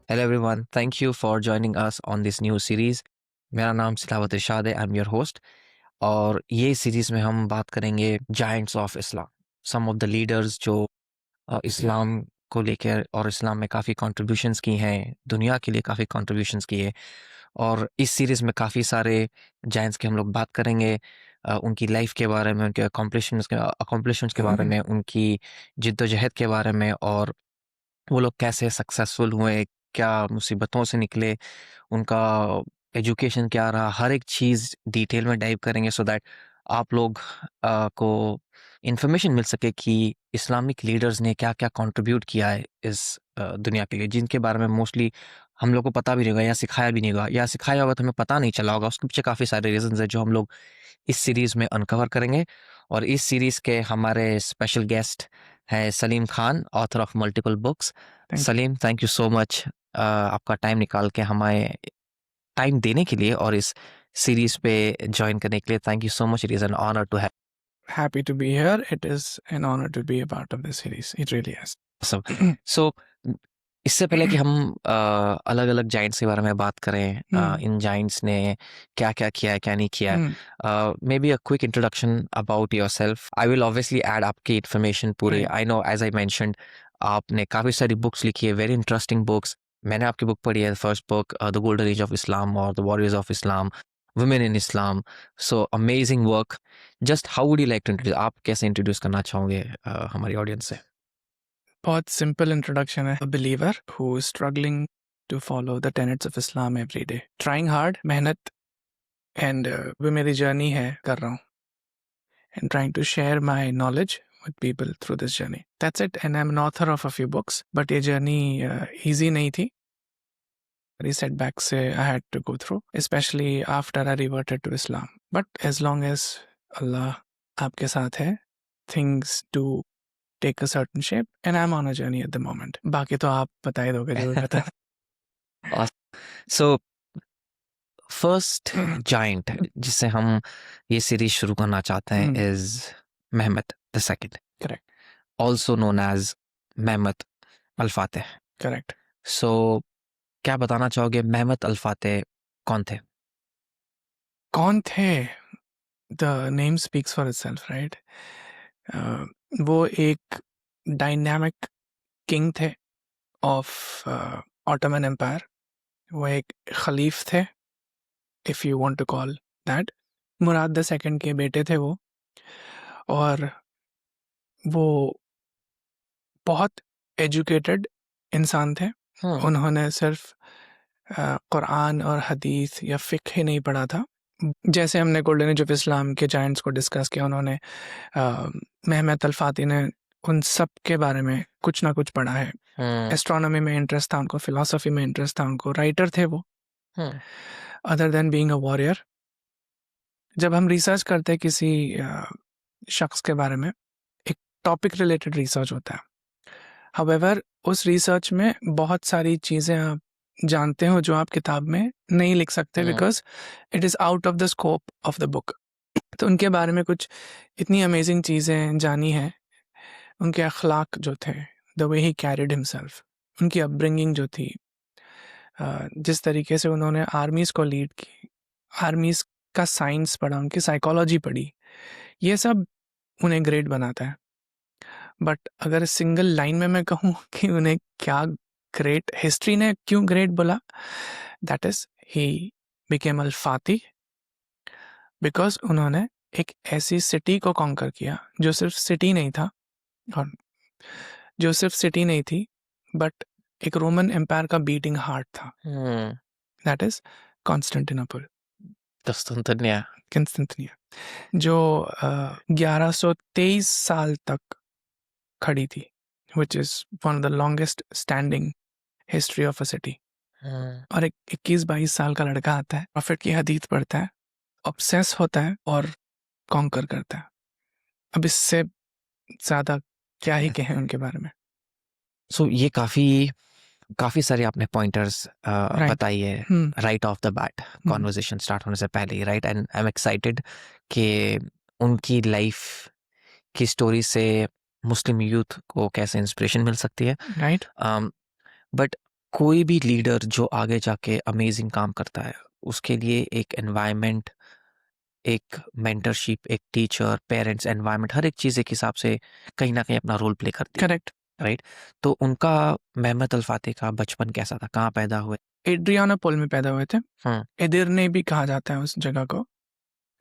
Hello everyone, thank you for joining us on this new series. मेरा नाम सिलावत इरशाद है, I am your host. और ये सीरीज में हम बात करेंगे giants of Islam, some of the leaders जो इस्लाम को लेकर और इस्लाम में काफ़ी कंट्रीब्यूशंस की हैं, दुनिया के लिए काफ़ी कंट्रीब्यूशंस किए। और इस सीरीज़ में काफ़ी सारे जायंट्स की हम लोग बात करेंगे, उनकी लाइफ के बारे में, उनके अकॉम्प्लिशमेंट्स के बारे में, उनकी जिद्दोजहद के बारे में, और वो लोग कैसे सक्सेसफुल हुए, क्या मुसीबतों से निकले, उनका एजुकेशन क्या रहा, हर एक चीज़ डिटेल में डाइव करेंगे सो दैट आप लोग को इन्फॉर्मेशन मिल सके कि इस्लामिक लीडर्स ने क्या क्या कंट्रीब्यूट किया है इस दुनिया के लिए, जिनके बारे में मोस्टली हम लोग को पता भी नहीं होगा या सिखाया भी नहीं होगा, या सिखाया होगा तो हमें पता नहीं चला होगा। उसके पीछे काफ़ी सारे रीजंस है जो हम लोग इस सीरीज़ में अनकवर करेंगे। और इस सीरीज़ के हमारे स्पेशल गेस्ट है Salim Khan, author of multiple books. Thank you. Salim, thank you so much आपका टाइम निकाल के हमें टाइम देने के लिए और इस सीरीज पे ज्वाइन करने के लिए। Thank you so much, it is an honour to have. Happy to be here. It is an honor to be a part of this series. It really is. सो इससे पहले कि हम अलग अलग जाइंट्स के बारे में बात करें, इन जाइंट्स ने क्या क्या किया है, क्या नहीं किया है, maybe a quick introduction about yourself. I will obviously add आपकी इन्फॉर्मेशन पूरी। Right. I know, as I mentioned, आपने काफ़ी सारी बुक्स लिखी है, वेरी इंटरेस्टिंग बुक्स। मैंने आपकी बुक पढ़ी है, first book the golden age of Islam और the warriors of Islam, women in Islam. So amazing work. Just how would you like to introduce, आप कैसे इंट्रोड्यूस करना चाहोगे हमारी ऑडियंस से? बहुत simple introduction है. A believer who is struggling to follow the tenets of Islam every day. Trying hard, मेहनत, and वो मेरी journey है, कर रहा हूँ. And trying to share my knowledge with people through this journey. That's it. And I'm an author of a few books. But ये journey easy नहीं थी. Many setbacks I had to go through, especially after I reverted to Islam. But as long as Allah आपके साथ है, things do take a certain shape, and I'm on a journey at the moment. बाकी तो आप बता ही दोगे जो भी पता है. सो फर्स्ट जाइंट जिससे हम ये सीरीज शुरू करना चाहते हैं is Mehmed the second, Correct. Also known as Mehmed al Fatih. Correct. So क्या बताना चाहोगे, महमद अल फातेह कौन थे? कौन थे? The name speaks for itself, right? वो एक डायनामिक किंग थे ऑफ ऑटोमन एम्पायर. वो एक खलीफ थे, if you want to call that. Murad the second के बेटे थे वो. और वो बहुत एजुकेटेड इंसान थे. उन्होंने सिर्फ कुरान और हदीस या फ़िक़्ह ही नहीं पढ़ा था. जैसे हमने गोल्डन एज ऑफ इस्लाम के जायंट्स को डिस्कस किया, उन्होंने महमद अल फातेह ने उन सब के बारे में कुछ ना कुछ पढ़ा है. एस्ट्रोनॉमी में इंटरेस्ट था उनको, फिलॉसफी में इंटरेस्ट था उनको, राइटर थे वो. Other than being a warrior, जब हम रिसर्च करते हैं किसी शख्स के बारे में, एक टॉपिक रिलेटेड रिसर्च होता है. हाउएवर उस रिसर्च में बहुत सारी चीज़ें आप जानते हो जो आप किताब में नहीं लिख सकते, because it is out of the scope of the book. तो उनके बारे में कुछ इतनी अमेजिंग चीज़ें जानी हैं. उनके अखलाक जो थे, the way he carried himself, उनकी अपब्रिंगिंग जो थी, जिस तरीके से उन्होंने आर्मीज़ को लीड की, आर्मीज़ का साइंस पढ़ा, उनकी साइकोलॉजी पढ़ी, ये सब उन्हें ग्रेट बनाता है. बट अगर सिंगल लाइन में मैं कहूँ कि उन्हें क्या ग्रेट, हिस्ट्री ने क्यों ग्रेट बोला, that is he became al Fatih because उन्होंने एक ऐसी सिटी को कॉन्कर किया जो सिर्फ सिटी नहीं था, और जो सिर्फ सिटी नहीं थी बट एक रोमन एम्पायर का बीटिंग हार्ट था. दैट इज कॉन्स्टेंटिनोपल, कंस्टेंटिनिया, जो 1123 साल तक खड़ी थी, which is one of the longest standing history of a city. और एक 21-22 साल का लड़का आता है, प्रॉफिट की हदीस पढ़ता है, ऑब्सेस होता है और कॉन्कर करता है. अब इससे ज़्यादा क्या ही कहें उनके बारे में. सो ये काफ़ी सारे आपने पॉइंटर्स बताई है right off the bat, conversation start होने से पहले ही, right. And I am excited कि उनकी लाइफ की स्टोरी से मुस्लिम यूथ को कैसे इंस्पिरेशन मिल सकती है, राइट. बट कोई भी लीडर जो आगे जाके अमेजिंग काम करता है, उसके लिए एक एनवायरनमेंट, एक मेंटरशिप, एक टीचर, पेरेंट्स, एनवायरनमेंट, हर एक चीज़ एक हिसाब से कहीं न कहीं अपना रोल प्ले करती है, करेक्ट। राइट? तो उनका मेहमत अल फ़ातिह का बचपन कैसा था? कहाँ पैदा हुए? एड्रियानापोल में पैदा हुए थे। हुँ, एदिरने भी कहा जाता है उस जगह को।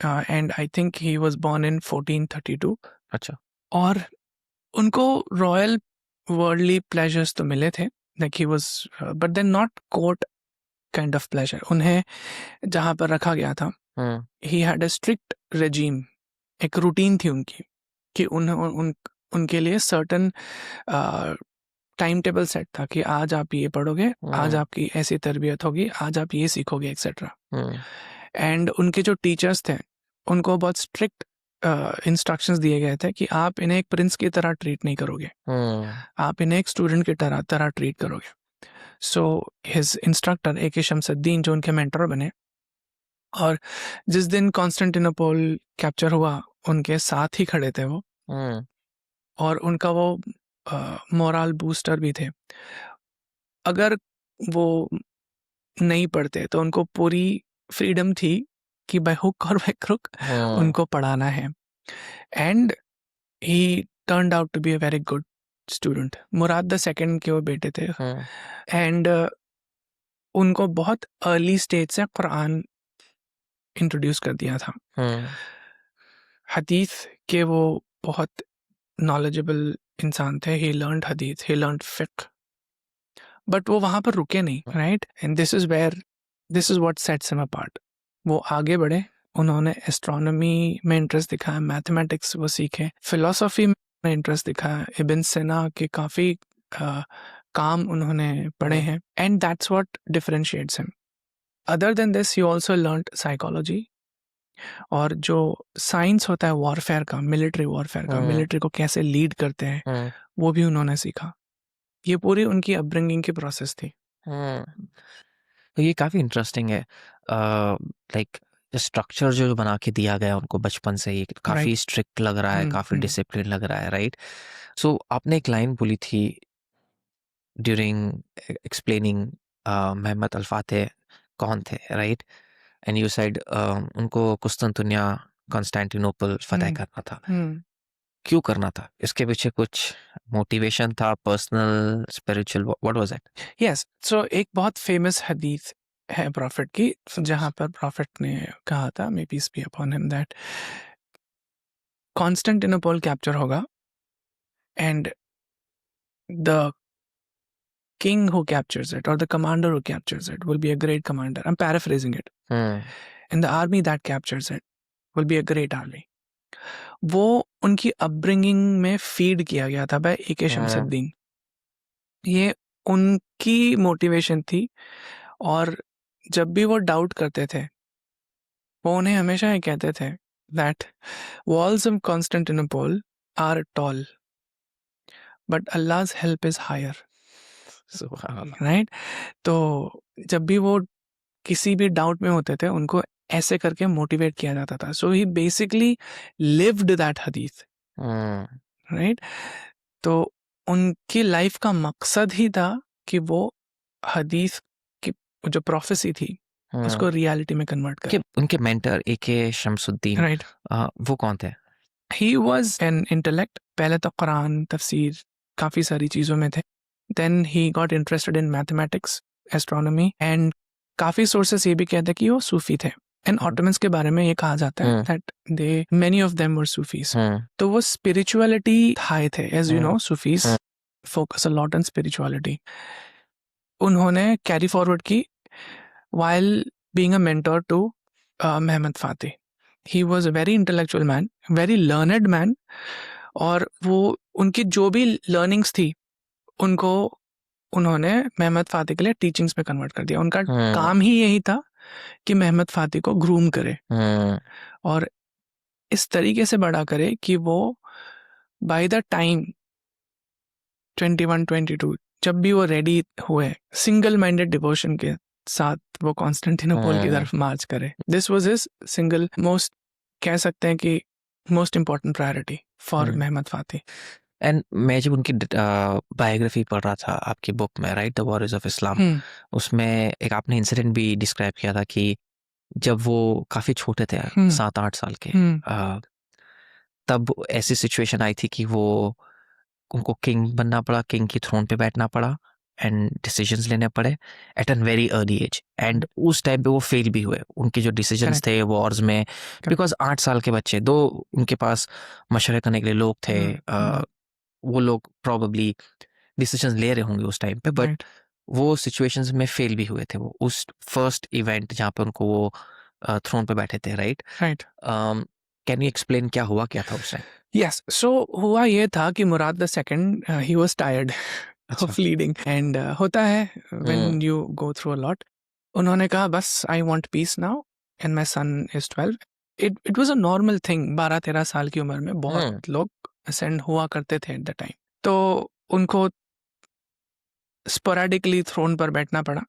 And I think he was born in 1432। अच्छा। और उनको रॉयल वर्ल्डली प्लेजर्स तो मिले थे, like he was, but then not court kind of pleasure. उन्हें जहाँ पर रखा गया था, हुँ, he had a strict regime, एक रूटीन थी उनकी कि उनके लिए सर्टन टाइम टेबल सेट था कि आज आप ये पढ़ोगे, आज हुँ, आपकी ऐसी तरबियत होगी, आज आप ये सीखोगे, एक्सेट्रा। हुँ, एंड उनके जो टीचर्स थे, उनको बहुत स्ट्रिक्ट इंस्ट्रक्शंस दिए गए थे कि आप इन्हें एक प्रिंस की तरह ट्रीट नहीं करोगे, हुँ, आप इन्हें एक स्टूडेंट की तरह तरह ट्रीट करोगे। सो हिज इंस्ट्रक्टर ए के शमसुद्दीन जो उनके मेंटर बने, और जिस दिन कॉन्स्टेंटिनोपल कैप्चर हुआ, उनके साथ ही खड़े थे वो, हुँ, और उनका वो मोरल बूस्टर भी थे। अगर वो नहीं पढ़ते तो उनको पूरी फ्रीडम थी कि बाय हुक और बाय क्रुक हुँ, उनको पढ़ाना है। And he turned out to be a very good student. Murad the second के वो बेटे थे। हुँ, एंड उनको बहुत अर्ली स्टेज से कुरान इंट्रोड्यूस कर दिया था। हुँ, हदीस के वो बहुत नॉलेजेबल इंसान थे। ही लर्नड हदीस, ही लर्नड फिक्र, बट वो वहाँ पर रुके नहीं, right? And this is what sets him apart. वो आगे बढ़े, उन्होंने एस्ट्रोनॉमी में इंटरेस्ट दिखाया, मैथमेटिक्स वो सीखे, फिलोसफी में इंटरेस्ट दिखाया, इब्न सिना के काफ़ी काम उन्होंने पढ़े हैं, and that's what differentiates him. Other than this he also learned psychology, और जो साइंस होता है वॉरफेयर का, मिलिट्री वॉरफेयर का, हुँ, मिलिट्री को कैसे लीड करते हैं, हुँ, वो भी उन्होंने सीखा। ये पूरी उनकी अपब्रिंगिंग की प्रोसेस थी। हुँ। तो ये काफ़ी इंटरेस्टिंग है। लाइक स्ट्रक्चर जो बना के दिया गया उनको बचपन से ही राइट। काफ़ी स्ट्रिक्ट लग रहा है, काफ़ी डिसिप्लिन लग रहा है, राइट? सो आपने एक लाइन बोली थी ड्यूरिंग एक्सप्लेनिंग मोहम्मद अल फ़ातिह कौन थे, राइट? एंड यू सेड उनको कुस्तुनतुनिया, कॉन्स्टेंटिनोपल फ़तह करना था। क्यों करना था? इसके पीछे कुछ मोटिवेशन था, personal, spiritual, what was it? Yes, so एक बहुत फेमस हदीस है प्रॉफिट की, जहाँ पर प्रॉफिट ने कहा था, may peace be upon him, that Constantinople capture होगा, and the king who captures it, or the commander who captures it, will be a great commander. I'm paraphrasing it. Hmm, And the army that captures it will be a great army. वो उनकी upbringing में feed किया गया था bye A K. हुँ, शमसुद्दीन। ये उनकी motivation थी, और जब भी वो डाउट करते थे, वो उन्हें हमेशा ये कहते थे that walls of Constantinople are tall, but Allah's help is higher. सुभान अल्लाह। राइट? तो जब भी वो किसी भी डाउट में होते थे, उनको ऐसे करके मोटिवेट किया जाता था। सो ही बेसिकली लिव्ड दैट हदीस, हुँ, राइट? तो उनकी लाइफ का मकसद ही था कि वो हदीस की जो प्रोफेसी थी, हुँ। उसको रियलिटी में कन्वर्ट उनके करें, उनके मेंटर ए.के. शमसुद्दीन राइट? वो कौन थे? He was an intellect. पहले तो कुरान, तफसीर, काफ़ी सारी चीज़ों में थे। Then he got interested in mathematics, astronomy, and काफ़ी सोर्सेस ये भी कहते हैं कि वो सूफी थे। एंड ऑटोमन्स के बारे में ये कहा जाता है that they many of them were Sufis. हुँ, तो वो स्पिरिचुअलिटी हाई थे, एज यू हुँ, know Sufis focus a lot on spirituality. उन्होंने कैरी फॉरवर्ड की while being a mentor to Mehmet Fateh. He was a very intellectual man, very learned man, और वो उनकी जो भी लर्निंग्स थी, उनको उन्होंने मेहमद फातिह के लिए टीचिंग्स में कन्वर्ट कर दिया। उनका काम ही यही था कि मेहमद फातिह को ग्रूम करे, और इस तरीके से बड़ा करे कि वो बाय द टाइम 21-22 जब भी वो रेडी हुए, सिंगल माइंडेड डिवोशन के साथ वो कॉन्स्टेंटिनोपल की तरफ मार्च करे। This was his single most, कह सकते हैं कि most important priority for Mehmed Fatih. And मैं जब उनकी बायोग्राफी पढ़ रहा था आपकी बुक में, right, the warriors of Islam, hmm उसमें एक आपने इंसिडेंट भी डिस्क्राइब किया था कि जब वो काफ़ी छोटे थे, हम्म 7-8 साल के, हम्म तब ऐसी सिचुएशन आई थी कि वो उनको किंग बनना पड़ा, किंग की थ्रोन पे बैठना पड़ा एंड डिसीजंस लेने पड़े at an very early age. And उस टाइम पे वो फेल भी हुए, उनके जो डिसीजंस करेक्ट थे वॉर्स में, बिकॉज 8 साल के बच्चे, दो उनके पास मशवरे करने के लिए लोग थे, वो लोग प्रॉबली डिसीजंस ले रहे होंगे उस टाइम पे, बट राइट वो सिचुएशंस में फेल भी हुए थे वो उस फर्स्ट इवेंट जहाँ पे उनको वो थ्रोन पे बैठे थे, right? Right can you explain क्या हुआ क्या था उस टाइम? यस सो हुआ ये था कि Murad the second he was tired अच्छा। ऑफ लीडिंग एंड होता है hmm when you go through a lot. उन्होंने कहा बस I want peace now and my son is 12। It was a normal thing, 12-13 साल की उम्र में हम्म बहुत लोग असेंड हुआ करते थे एट द टाइम। तो उनको स्पोरेडिकली थ्रोन पर बैठना पड़ा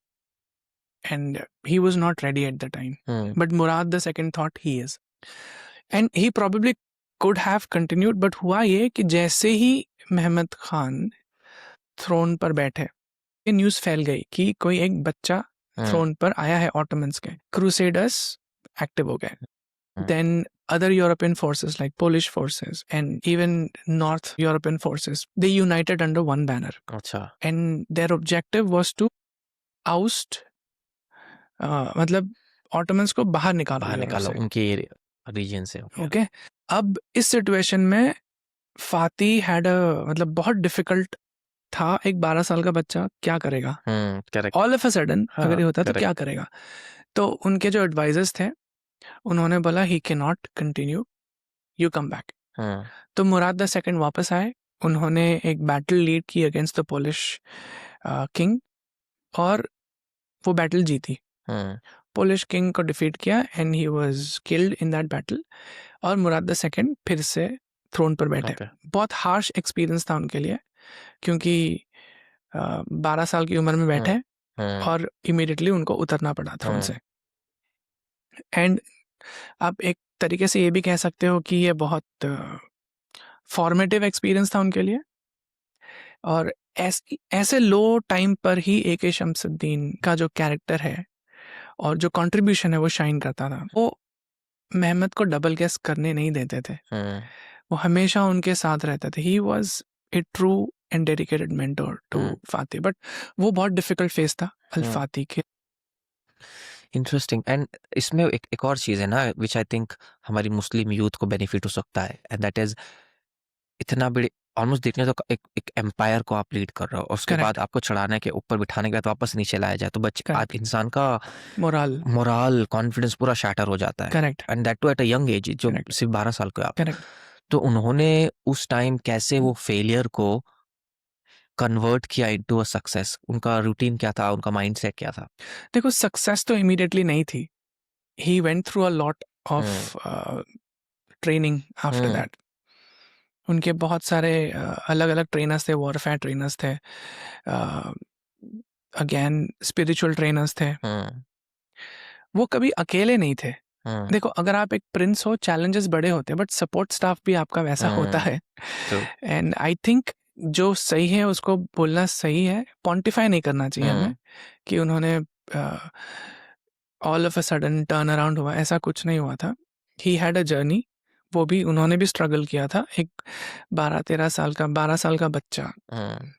and he was not ready at the time, hmm but Murad the second thought he is and he probably could have continued. But हुआ ये कि जैसे ही महमद खान थ्रोन पर बैठे, ये न्यूज़ फैल गई कि कोई एक बच्चा हम्म थ्रोन पर आया है ऑटोमन्स के। क्रूसेडर्स एक्टिव हो गए। हम्म, Then other European forces like Polish forces and even North European forces, they united under one banner. अच्छा। And their objective was to oust मतलब ऑटोमन्स को बाहर निकालो बाहर यूरोप निकालो से। उनके रीजन से। ओके। ओके अब इस सिचुएशन में फाती हैड मतलब बहुत डिफिकल्ट था। एक 12 साल का बच्चा क्या करेगा correct. All of a sudden, हाँ, अगर ये होता तो करेक्ट। क्या करेगा। तो उनके जो एडवाइजर्स थे उन्होंने बोला he can not continue, you come back. Hmm तो मुराद द सेकंड वापस आए। उन्होंने एक बैटल लीड की अगेंस्ट द पोलिश किंग और वो बैटल जीती। हम्म पोलिश किंग को डिफीट किया and he was killed in that battle. और मुराद द सेकंड फिर से थ्रोन पर बैठे। ओके। बहुत हार्श एक्सपीरियंस था उनके लिए, क्योंकि 12 साल की उम्र में बैठे हम्म और इमीडिएटली उनको उतरना पड़ा थ्रोन हम्म से। एंड आप एक तरीके से ये भी कह सकते हो कि ये बहुत फॉर्मेटिव एक्सपीरियंस था उनके लिए। और ऐसे लो टाइम पर ही ए के शमसुद्दीन का जो कैरेक्टर है और जो कंट्रीब्यूशन है वो शाइन करता था। वो मेहमद को डबल गेस करने नहीं देते थे, हम्म वो हमेशा उनके साथ रहते थे। He was a true and dedicated mentor to Fati. But वो बहुत डिफिकल्ट फेस था अल फाती के। इंटरेस्टिंग। एंड इसमें एक और चीज़ है ना, विच आई थिंक हमारी मुस्लिम यूथ को बेनिफिट हो सकता है, एंड दैट इज इतना बड़ी ऑलमोस्ट देखने तो एक एम्पायर को आप लीड कर रहे हो और उसके बाद करेक्ट आपको चढ़ाने के ऊपर बिठाने के बाद वापस नीचे लाया जाए तो बच्चे करेक्ट आप इंसान का मोरल मोरल कॉन्फिडेंस पूरा शैटर हो जाता है। Correct and that too at a young age, जो करेक्ट सिर्फ 12 साल के हो आप। करेक्ट। तो उन्होंने उस टाइम कैसे वो फेलियर को कन्वर्ट किया इनटू अ सक्सेस? उनका रूटीन क्या था, उनका माइंडसेट क्या था? देखो सक्सेस तो इमीडिएटली नहीं थी। He went through a lot hmm of training after hmm that. उनके बहुत सारे अलग अलग ट्रेनर्स थे, वॉरफेयर ट्रेनर्स थे, अगेन स्पिरिचुअल ट्रेनर्स थे। हम्म वो कभी अकेले नहीं थे। हम्म देखो अगर आप एक प्रिंस हो, चैलेंजेस बड़े होते हैं, बट सपोर्ट स्टाफ भी आपका वैसा होता है। ट्रू। एंड आई थिंक जो सही है उसको बोलना सही है, पॉन्टिफाई नहीं करना चाहिए हमें कि उन्होंने all of a sudden turn around हुआ, ऐसा कुछ नहीं हुआ था। ही हैड अ जर्नी, वो भी उन्होंने भी स्ट्रगल किया था। एक 12 साल का बच्चा, हम्म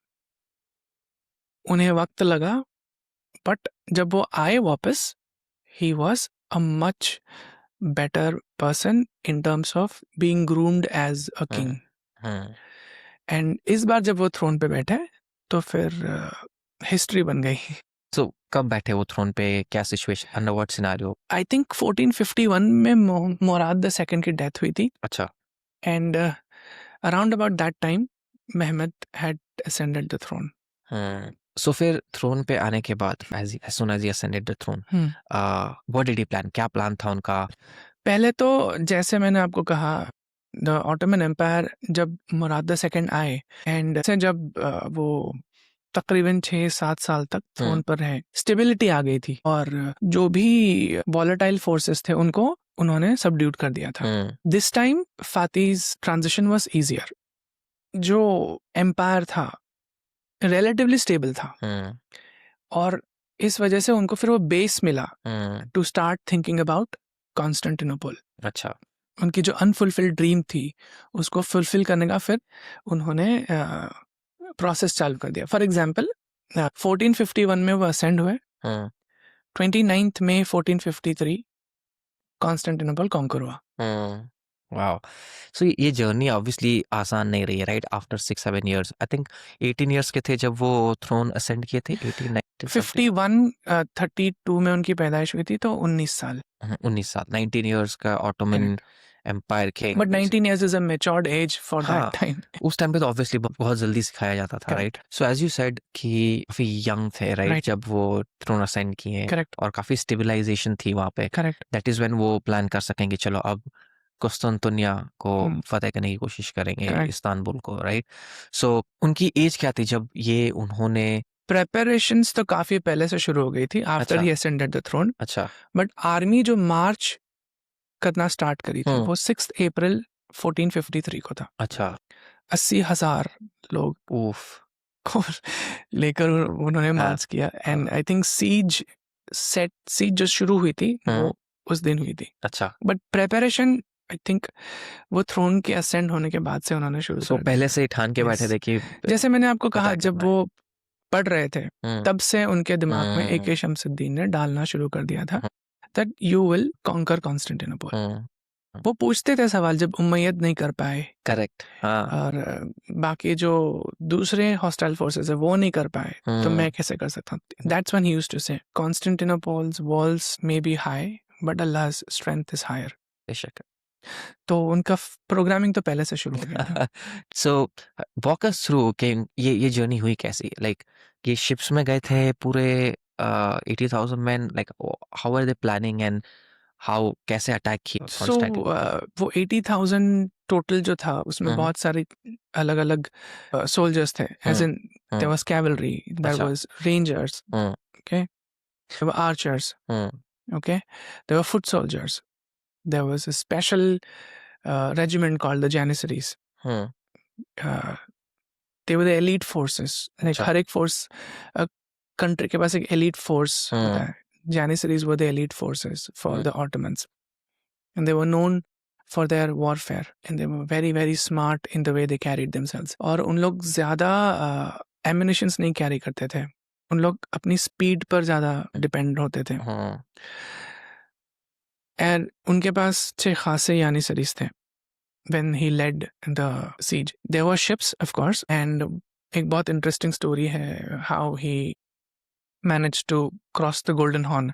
उन्हें वक्त लगा, बट जब वो आए वापस, he was a much better person in terms of being groomed as a king. Hmm and इस बार जब वो थ्रोन पे बैठे तो फिर हिस्ट्री बन गई। सो कब बैठे वो थ्रोन पे, क्या situation, under what scenario? I think 1451 में मुराद द सेकंड की डेथ हुई थी। अच्छा। And around about that time Mehmed had ascended the throne. So फिर थ्रोन पे आने के बाद as soon as he ascended the throne, what did he plan? क्या प्लान था उनका? पहले तो जैसे मैंने आपको कहा, द ऑटोमन एम्पायर जब मुराद द सेकंड आए एंड से जब वो तकरीबन 6-7 साल तक थ्रोन पर रहे, स्टेबिलिटी आ गई थी और जो भी वॉलेटाइल फोर्सेस थे उनको उन्होंने सबड्यूट कर दिया था। This time Fati's transition was easier. जो एम्पायर था रिलेटिवली स्टेबल था, और इस वजह से उनको फिर वो बेस मिला to start thinking about Constantinople. अच्छा। उनकी जो अनफुलफिल्ड ड्रीम थी उसको फुलफिल करने का फिर उन्होंने प्रोसेस चालू कर दिया। फॉर एग्जाम्पल 1451 में वो असेंड हुए, 29 मई 1453 कॉन्स्टेंटिनोपल कॉन्कर हुआ। वाओ। सो ये जर्नी ऑब्वियसली आसान नहीं रही है, right? After 6-7 years, I think 18 years के थे जब वो थ्रोन असेंड किए थे, 18 19 समथिंग। 51 32 में उनकी पैदाइश हुई थी, तो 19 साल। 19 साल, 19 इयर्स का Ottoman Empire king. But 19 years is a matured age for हाँ, that time. उस टाइम पे तो ऑब्वियसली बहुत जल्दी सिखाया जाता था, Correct. Right? So as you said कि काफी यंग थे, राइट, Right. जब वो थ्रोन असेंड किए, Correct. और काफी स्टेबलाइजेशन थी वहां पे। Correct. दैट इज व्हेन वो प्लान कर सकेंगे, चलो अब कुस्तुनतुनिया को फतेह करने की कोशिश करेंगे, Correct. इस्तांबुल को, राइट? सो उनकी एज क्या थी जब ये उन्होंने? प्रेपरेशंस तो काफी पहले से शुरू हो गई थी आफ्टर अच्छा। ही असेंडेड द थ्रोन, अच्छा। बट आर्मी जो मार्च करना स्टार्ट करी थी वो 6 अप्रैल 1453 को था। अच्छा। 80,000 लोग उफ। को लेकर उन्होंने मार्च किया, एंड आई थिंक सीज जो शुरू हुई थी वो उस दिन हुई थी। अच्छा। बट प्रेपरेशन आई थिंक वो थ्रोन के असेंड होने के बाद से उन्होंने शुरू सो कर पहले दिया। से ही ठान के बैठे Yes. थे कि जैसे मैंने आपको कहा, attack जब करना है। वो पढ़ रहे थे तब से उनके दिमाग में ए के शमसुद्दीन ने डालना शुरू कर दिया था that you will conquer Constantinople. वो पूछते थे सवाल जब उमैयद नहीं कर पाए, करेक्ट। हाँ। और बाकी जो दूसरे हॉस्टाइल फोर्सेस है वो नहीं कर पाए, तो मैं कैसे कर सकता हूँ? That's when he used to say Constantinople's walls may be high but अल्लाह's स्ट्रेंथ इज हायर। बेशक। तो उनका प्रोग्रामिंग तो पहले से शुरू हो गया था। सो वॉक अस थ्रू कि ये जर्नी हुई कैसी? लाइक ये शिप्स में गए थे पूरे 80,000 man, like how are they planning and how, कैसे अटैक किया सो कॉन्स्टेंटिनोपल? वो 80,000 टोटल जो था उसमें बहुत सारे अलग अलग सोल्जर्स थे, as in there was cavalry, there अच्छा। Was rangers, okay, there were archers, okay, there were foot soldiers, there was a special regiment called the Janissaries. They were the elite forces. Like अच्छा। हर एक force country के पास एक elite force होता है. Janissaries were the elite forces for the Ottomans, and they were known for their warfare, and they were very very smart in the way they carried themselves. और उन लोग ज़्यादा ammunitions नहीं carry करते थे. उन लोग अपनी speed पर ज़्यादा depend होते थे. And उनके पास अच्छे खासे Janissaries थे when he led the siege. There were ships, of course, and एक बहुत interesting story है how he managed to cross the Golden Horn.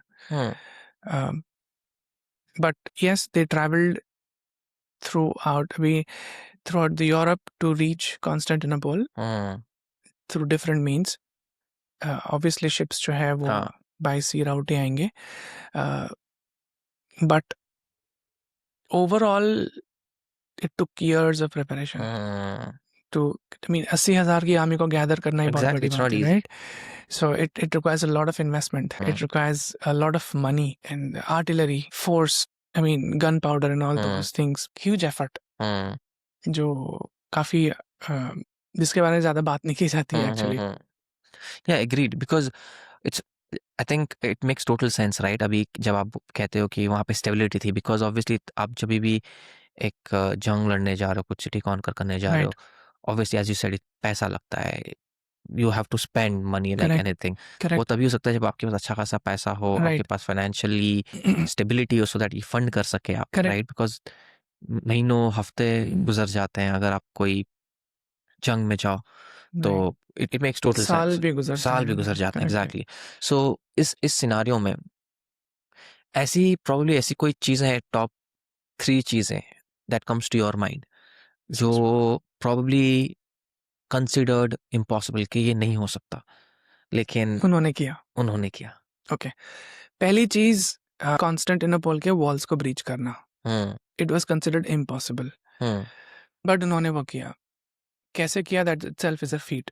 But yes, they traveled throughout the Europe to reach Constantinople through different means. Obviously ships जो है वो by sea route ही आएंगे, but overall it took years of preparation. I mean 80,000 की army को gather करना ही बहुत बड़ी बात है, right? So it requires a lot of investment. It requires a lot of money and artillery, force, I mean gunpowder and all those things. Huge effort. जो काफी जिसके बारे में ज्यादा बात नहीं की जाती है actually. Yeah, agreed, because it's, I think it makes total sense, right? अभी जब आप कहते हो कि वहाँ पे स्टेबिलिटी थी, बिकॉज ऑब्वियसली आप जब भी एक जंग लड़ने जा रहे हो, कुछ सिटी कॉन्कर करने जा रहे हो, ऑब्वियसली एज यू सेड पैसा लगता है, you have to spend money like anything. वो तभी हो सकता है जब आपके पास अच्छा खासा पैसा हो, आपके पास फाइनेंशियली स्टेबिलिटी हो, सो दैट ये फंड कर सके आप, राइट? बिकॉज महीनों हफ्ते गुजर जाते हैं अगर आप कोई जंग में जाओ, तो इट मेक्स टोटल सेंस। साल भी गुजर जाते हैं, एग्जैक्टली। सो इस सिनारियो में ऐसी कोई चीजें हैं, टॉप 3 चीजें that comes to your mind जो प्रॉब्ली कंसिडर्ड इम्पॉसिबल कि ये नहीं हो सकता, लेकिन उन्होंने किया। ओके, पहली चीज कॉन्स्टेंटिनोपल के वॉल्स को ब्रीच करना। It was considered impossible, but उन्होंने वो किया। कैसे किया? That itself is a feet.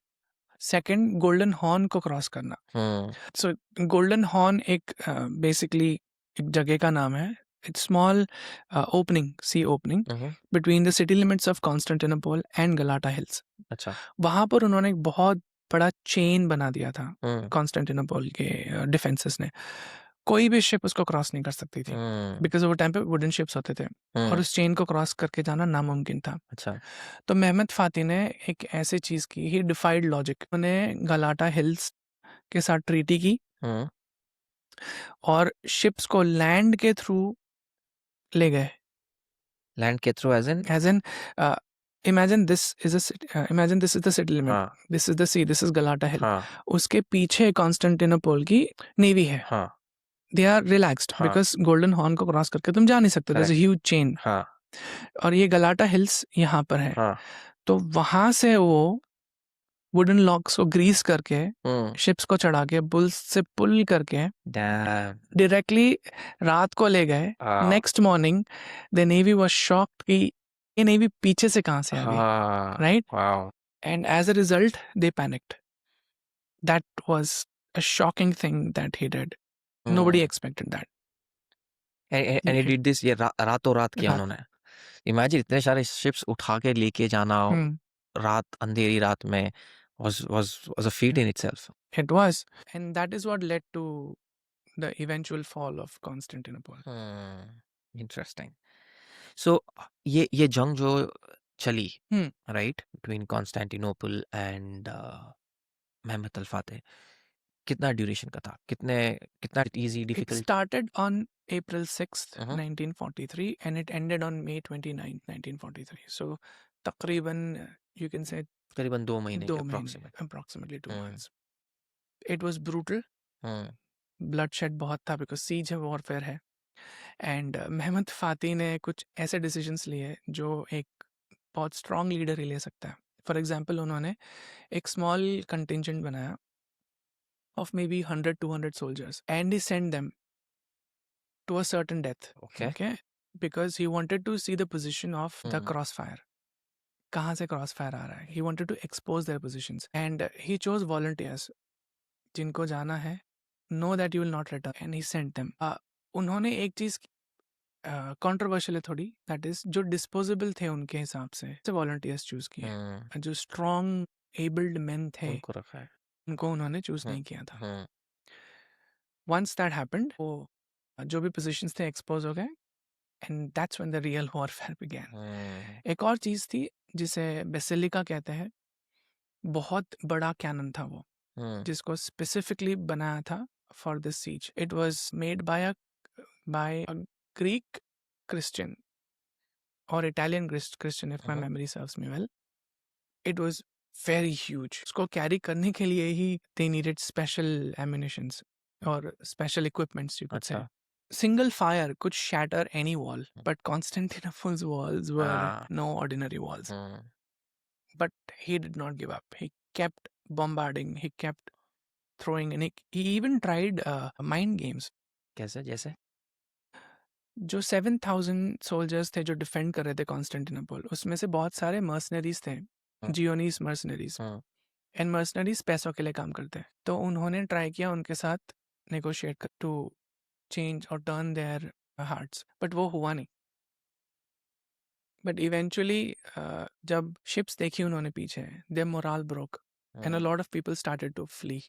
Second, golden horn को क्रॉस करना। सो गोल्डन हॉर्न एक बेसिकली एक जगह का नाम है small opening, sea opening between the city limits of Constantinople and Galata Hills. अच्छा वहाँ पर उन्होंने एक बहुत बड़ा चेन बना दिया था हम्म कॉन्स्टेंटिनोपल के डिफेंसेस ने. कोई भी शिप उसको क्रॉस नहीं कर सकती थी बिकॉज वो टाइम पे वुडन शिप्स होते थे और उस चेन को क्रॉस करके जाना नामुमकिन था. अच्छा तो मेहमद फाती ने एक ऐसी चीज की, ही डिफाइड लॉजिक. उन्होंने गलाटा हिल्स के साथ ट्रीटी की हम्म और शिप्स को लैंड के थ्रू ले गए. लैंड के through as as an imagine this is imagine this is the city limit, हाँ this is the sea, this is Galata Hill. हाँ उसके पीछे कॉन्स्टेंटिनोपल की नेवी है. हाँ दे आर रिलैक्स्ड हाँ बिकॉज गोल्डन हॉर्न को क्रॉस करके तुम जा नहीं सकते. there's a correct huge chain. हाँ और ये गलाटा हिल्स यहाँ पर है. हाँ तो वहां से वो वुडन लॉक्स को ग्रीस करके शिप्स को चढ़ा के बुल्स से पुल करके डैम डायरेक्टली रात को ले गए. Next morning the navy was shocked कि ये नेवी पीछे से कहाँ से आ गई, हाँ right? Wow And as a result, they panicked. That was a shocking thing that he did. Nobody expected that. And he did this ये रातों रात किया रात. उन्होंने. इमेजिन इतने सारे शिप्स उठा के लेके जाना Hmm. रात अंधेरी रात में was a feat in itself. It was. And that is what led to the eventual fall of Constantinople. Interesting. So ये जंग जो चली Hmm. Right between Constantinople and Mehmed al Fatih कितना ड्यूरेशन का था, कितना easy It difficult? started on April 6th, Uh-huh. 1943, and it ended on May 29th, 1943. So, तकरीबन you can say करीबन 2 महीने 2 के महीने, approximate. approximately 2 months. It was brutal. Hmm bloodshed बहुत था बिकॉज सीज है, वॉरफेयर है. एंड महमद फाती ने कुछ ऐसे डिसीजंस लिए जो एक बहुत स्ट्रॉन्ग लीडर ही ले सकता है. फॉर एग्जाम्पल उन्होंने एक स्मॉल कंटिजेंट बनाया of maybe 100-200 soldiers and he send them to a certain death. Okay okay, because he wanted to see the position of the hmm cross fire. कहाँ से cross fire आ रहा है. He wanted to expose their positions and he chose volunteers जिनको जाना है. Know that you will not return and he sent them. उन्होंने एक चीज कंट्रोवर्शियल है थोड़ी, दैट इज जो डिस्पोजेबल थे उनके हिसाब से वॉलंटियर्स चूज किए. जो स्ट्रॉन्ग एबल्ड मेन थे उनको रखा है. उनको उन्होंने चूज नहीं किया था. हम्म वंस दैट हैपेंड, वो जो भी पोजीशंस थे एक्सपोज हो गए and that's when the real warfare began. एक और चीज थी जिसे बेसिलिका कहते हैं. बहुत बड़ा कैनन था वो, जिसको स्पेसिफिकली बनाया था for this siege. It was made by a Greek Christian और Italian Christian, if my memory serves me well. It was very huge. उसको कैरी करने के लिए ही दे नीडेड स्पेशल एम्युनिशंस और special equipments, you could say. Single fire could shatter any wall, but Constantinople's walls were no ordinary walls. But he did not give up. He kept bombarding, he kept throwing, and he even tried mind games. कैसे जैसे? जो 7,000 soldiers थे जो defend कर रहे थे Constantinople, उसमें से बहुत सारे मर्सनरीज थे, जियोनीस मर्सनरीज. एंड मर्सनरीज पैसों के लिए काम करते हैं. तो उन्होंने ट्राई किया उनके साथ नेगोशिएट कर टू चेंज और टर्न देयर हार्ट्स, बट वो हुआ नहीं. बट इवेंचुअली जब शिप्स देखी उन्होंने पीछे, their morale broke and a lot of people started to flee.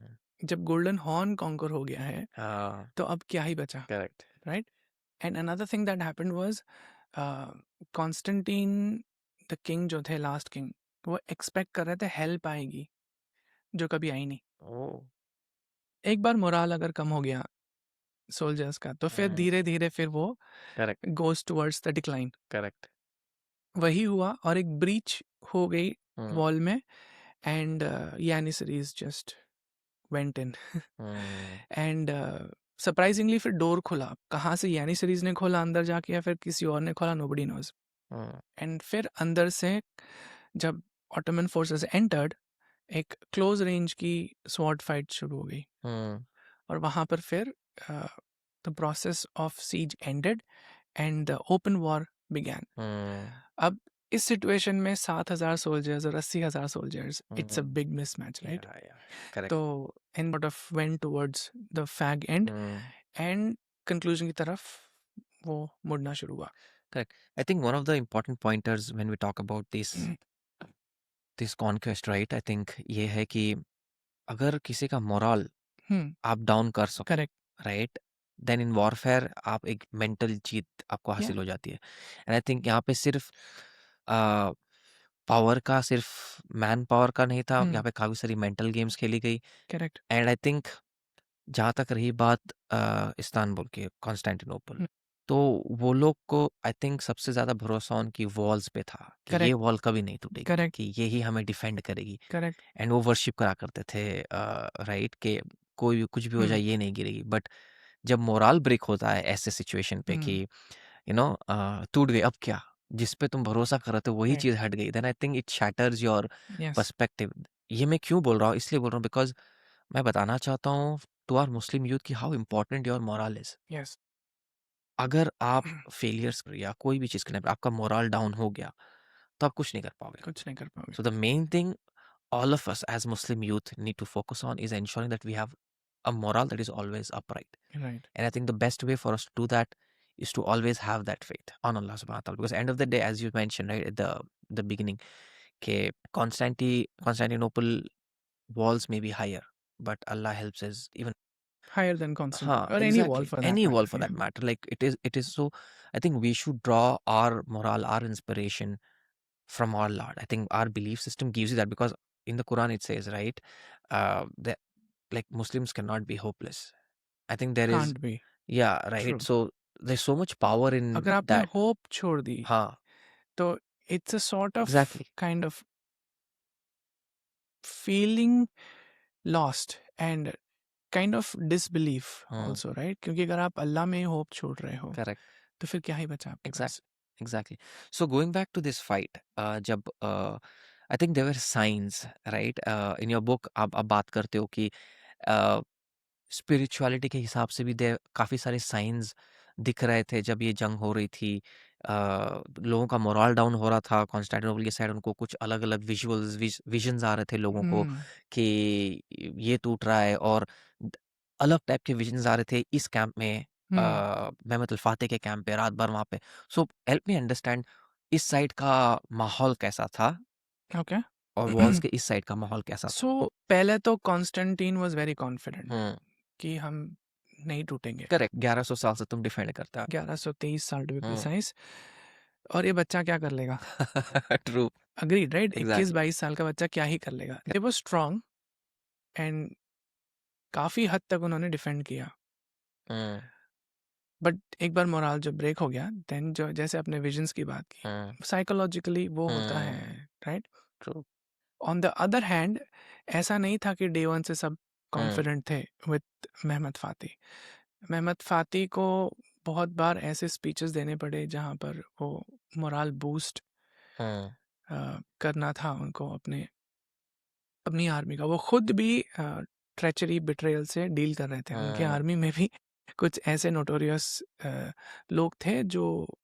जब गोल्डन हॉर्न कॉन्कर हो गया है तो अब क्या ही बचा, correct right? And another thing that happened was Constantine the king जो थे, लास्ट किंग, वो एक्सपेक्ट कर रहे थे हेल्प आएगी, जो कभी आई नहीं. एक बार मोरल अगर कम हो गया सोल्जर्स का, तो फिर धीरे धीरे फिर वो correct goes towards the decline. Correct वही हुआ और एक ब्रीच हो गई वॉल में and Janissaries just went in. And surprisingly फिर डोर खुला. कहाँ से यानिसरीज ने खोला अंदर जाके या फिर किसी और ने खोला, नोबडी नोज. एंड फिर अंदर से जब ऑटोमन फोर्सेस एंटर्ड, एक क्लोज रेंज की स्वॉर्ड फाइट शुरू हो गई. और वहाँ पर फिर the process of siege ended and the open war began. अब इस सिचुएशन में 7,000 सोल्जर्स और 80,000 soldiers, it's a big mismatch, right? तो and sort of went towards the fag end and conclusion की तरफ वो मुड़ना शुरू हुआ। Correct. I think one of the important pointers when we talk about this conquest, right? I think ये है कि अगर किसी का मोरल हम्म, आप डाउन कर सको, correct, right, then in warfare आप एक मेंटल जीत आपको या, हासिल हो जाती है। एंड आई थिंक यहाँ पे सिर्फ पावर का, सिर्फ मैन पावर का नहीं था, यहाँ पे काफ़ी सारी मेंटल गेम्स खेली गई। करेक्ट, एंड आई थिंक जहाँ तक रही बात इस्तांबुल की, कॉन्स्टेंटिनोपल, तो वो लोग को आई थिंक सबसे ज़्यादा भरोसा उनकी वॉल्स पे था कि ये करेक्ट, वॉल कभी नहीं टूटेगी, करेक्ट, कि ये ही हमें डिफेंड करेगी। करेक्ट, एंड वो वर्शिप करा करते थे, राइट, कि कोई भी कुछ भी हो जाए ये नहीं गिरेगी। बट जब मोरल ब्रेक होता है ऐसे सिचुएशन पे कि टूट गई, अब क्या, जिस पे तुम भरोसा कर रहे थे वही राइट, चीज़ हट गई, then I think it shatters your yes, perspective. ये मैं क्यों बोल रहा हूँ, इसलिए बोल रहा हूँ बिकॉज मैं बताना चाहता हूँ टू आवर मुस्लिम यूथ कि how important your moral is. Yes, अगर आप फेलियर्स या कोई भी चीज़ करने पे आपका मोरल डाउन हो गया तो आप कुछ नहीं कर पाओगे। कुछ नहीं कर पाओगे। So the main thing all of us as Muslim youth need to focus on is ensuring that we have a moral that is always upright. Right, And I think the best way for us to do that is to always have that faith on Allah subhanahu wa ta'ala. Because end of the day, as you mentioned right at the beginning, okay, Constantinople walls may be higher, but Allah helps us even. Higher than constant Huh, और any wall exactly. For that Any wall for matter, या, that matter. Like it is so I think we should draw our moral, our inspiration from our Lord. I think our belief system gives you that because in the Quran it says, right, that like Muslims cannot be hopeless. I think there is, can't be yeah, right. True. So there's so much power in अगर आपने that. Hope छोड़ दी Huh, तो it's a sort of exactly. Kind of feeling lost and kind of disbelief Hmm, also, right? क्योंकि अगर आप अल्लाह में hope छोड़ रहे हो correct. तो फिर क्या ही बचा आपके पास? Exactly. Exactly. So going back to this fight, जब I think there were signs, right? In your book आप बात करते हो कि स्पिरिचुअलिटी के हिसाब से भी दे काफ़ी सारे साइंस दिख रहे थे जब ये जंग हो रही थी। लोगों का मोरल डाउन हो रहा था कॉन्स्टेंटिनोपल की साइड, उनको कुछ अलग-अलग विजन्स आ रहे थे लोगों को हम्म, कि ये टूट रहा है, और द अलग टाइप के विजन्स आ रहे थे इस कैंप में, हम्म, मेहमत अल-फातेह के कैंप पे रात भर वहाँ पे। सो हेल्प मी अंडरस्टैंड इस साइड का माहौल कैसा था ओके। और वॉल्स के इस साइड का माहौल कैसा था? सो पहले तो कॉन्स्टेंटीन वाज वेरी कॉन्फिडेंट हुँ, कि हम नहीं टूटेंगे। करेक्ट, 1100 साल से तुम डिफेंड करते आ 1123 साल टू बी हुँ। प्रिसाइज। और ये बच्चा क्या कर लेगा? True, agreed, right? exactly. 21-22 साल का बच्चा क्या ही कर लेगा? दे वर स्ट्रांग एंड काफी हद तक उन्होंने डिफेंड किया। हुँ, बट एक बार मोराल जब ब्रेक हो गया, देन जो जैसे अपने विजन्स की बात की, हुँ, साइकोलॉजिकली वो होता है, hmm, right? True, on the other hand ऐसा नहीं था कि डे वन से सब हुँ, कॉन्फिडेंट थे with Mehmed Fatih. Mehmed Fatih को बहुत बार ऐसे स्पीचेस देने पड़े जहाँ पर वो मोराल बूस्ट हुँ, करना था उनको अपने अपनी आर्मी का। वो खुद भी ट्रेचरी बिट्रेयल से डील कर रहे थे। उनके हुँ, आर्मी में भी कुछ ऐसे नोटोरियस लोग थे जो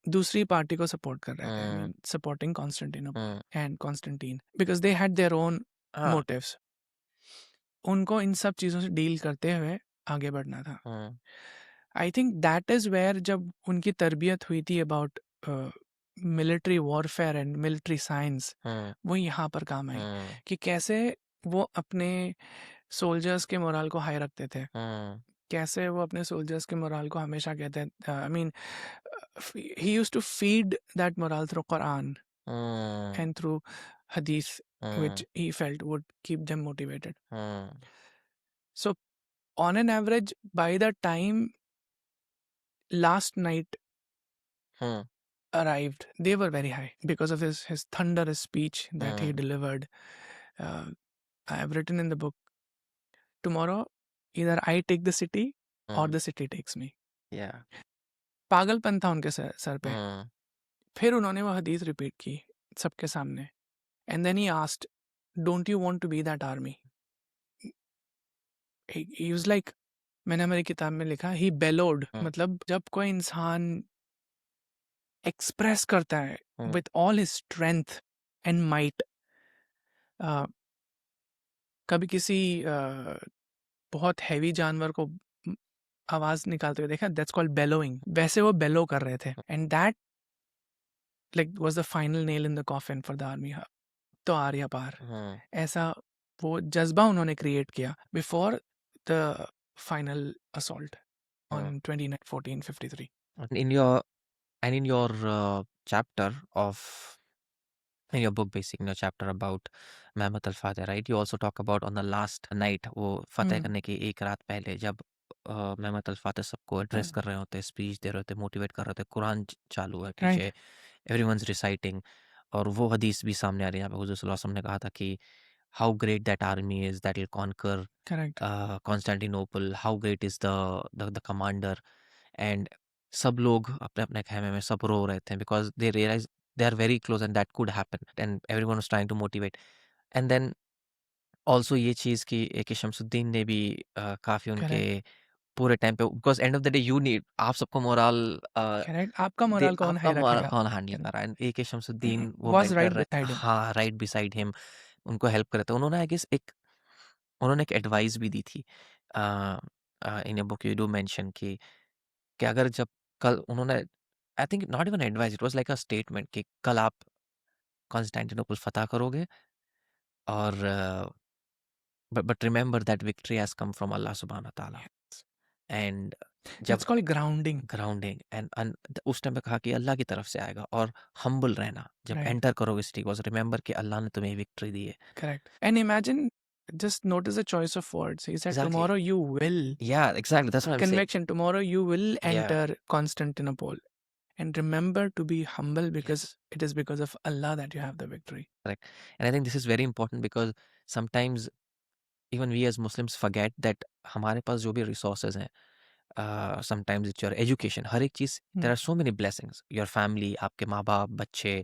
दूसरी पार्टी को सपोर्ट कर रहे थे, I hmm, mean supporting Constantinople hmm, and Constantine, because they had their own हाँ, मोटिव्स। उनको इन सब चीज़ों से डील करते हुए आगे बढ़ना था। Hmm, I think that is where जब उनकी तरबियत हुई थी about military warfare and military science, hmm, वो यहाँ पर काम आई हुँ, कि कैसे वो अपने सोल्जर्स के मोराल को हाई रखते थे, हुँ, कैसे वो अपने सोल्जर्स के मोराल को हमेशा कहते हैं, I mean he used to feed that morale through Quran हुँ, एंड थ्रू hadith, which हुँ, he felt would keep them motivated. हुँ, So on an average, by the time last night हुँ, arrived, they were very high because of his thunderous speech that he hmm, delivered. I have written in the book, tomorrow either I take the city or hmm, the city takes me. yeah, पागलपन था उनके sir पे। हुँ, फिर उन्होंने वो हदीस repeat की सबके सामने, and then he asked, don't you want to be that army? He was like, मैंने हमारी किताब में लिखा, ही बेलोड, हुँ, मतलब जब कोई इंसान एक्सप्रेस करता है hmm, with all his strength and might, कभी किसी बहुत हैवी जानवर को आवाज निकालते हुए देखा, दैट्स कॉल्ड बेलोइंग। वैसे वो बेलो कर रहे थे, and that like was the final nail in the coffin for the army. तो आर्या पार, हम्म ऐसा वो जज्बा उन्होंने क्रिएट किया before the final assault hmm on 29/14/53. in your and in your chapter of in your book, basically in your chapter about Mehmet Al Fateh, right, you also talk about on the last night, वो फतेह हम्म, करने की एक रात पहले जब मेहमत अल फातह सबको address कर रहे होते, स्पीच दे रहे होते, मोटिवेट कर रहे होते, कुरान चालू है राइट, पीछे, एवरीवनस रिसाइटिंग, और वो हदीस भी सामने आ रही है यहाँ पे, हुजूर सल्लल्लाहु अलैहि वसल्लम ने कहा था कि how great that army is that will conquer correct, Constantinople, how great is the commander, and सब लोग अपने अपने खेमे में सब रो रहे थे because they realise they are very close and that could happen and everyone was trying to motivate. And then also ये चीज़ कि शमसुद्दीन ने भी काफ़ी उनके करेक्ट, पूरे टाइम पे, because end of the day you need, आप सबको मोरल करेक्ट। आपका दे मोरल कौन आपका हाई मोरल रखेगा? कौन हैंडल कर रहा है, ए के शमसुद्दीन वो वाज मेंटर राइट रहे, बिसाइड हिम। हाँ राइट बिसाइड हिम, उनको हेल्प कर रहे थे। उन्होंने आई गेस उन्होंने एक एडवाइस भी दी थी in a book, you do mention कि अगर जब कल उन्होंने, I think not even advice, it was like a statement कि कल आप कॉन्स्टेंटिनोपल फतह करोगे और but remember that victory has come from Allah subhanahu wa ta'ala. And that's जब कॉल्ड ग्राउंडिंग। ग्राउंडिंग एंड उस टाइम पे कहा कि अल्लाह की तरफ से आएगा, और हम्बल रहना जब राइट, एंटर करोगे सिटी को, रिमेंबर कि अल्लाह ने तुम्हें विक्ट्री दी है। Correct. And imagine, just notice the choice of words. He said, exactly, tomorrow you will, या exactly, that's what I am saying, conviction, tomorrow you will या enter Constantinople. And remember to be humble because yes it is because of Allah that you have the victory. Correct. And I think this is very important because sometimes even we as Muslims forget that हमारे पास जो भी resources हैं, sometimes it's your education, हर एक चीज़, there are so many blessings, your family, आपके माँ बाप, बच्चे,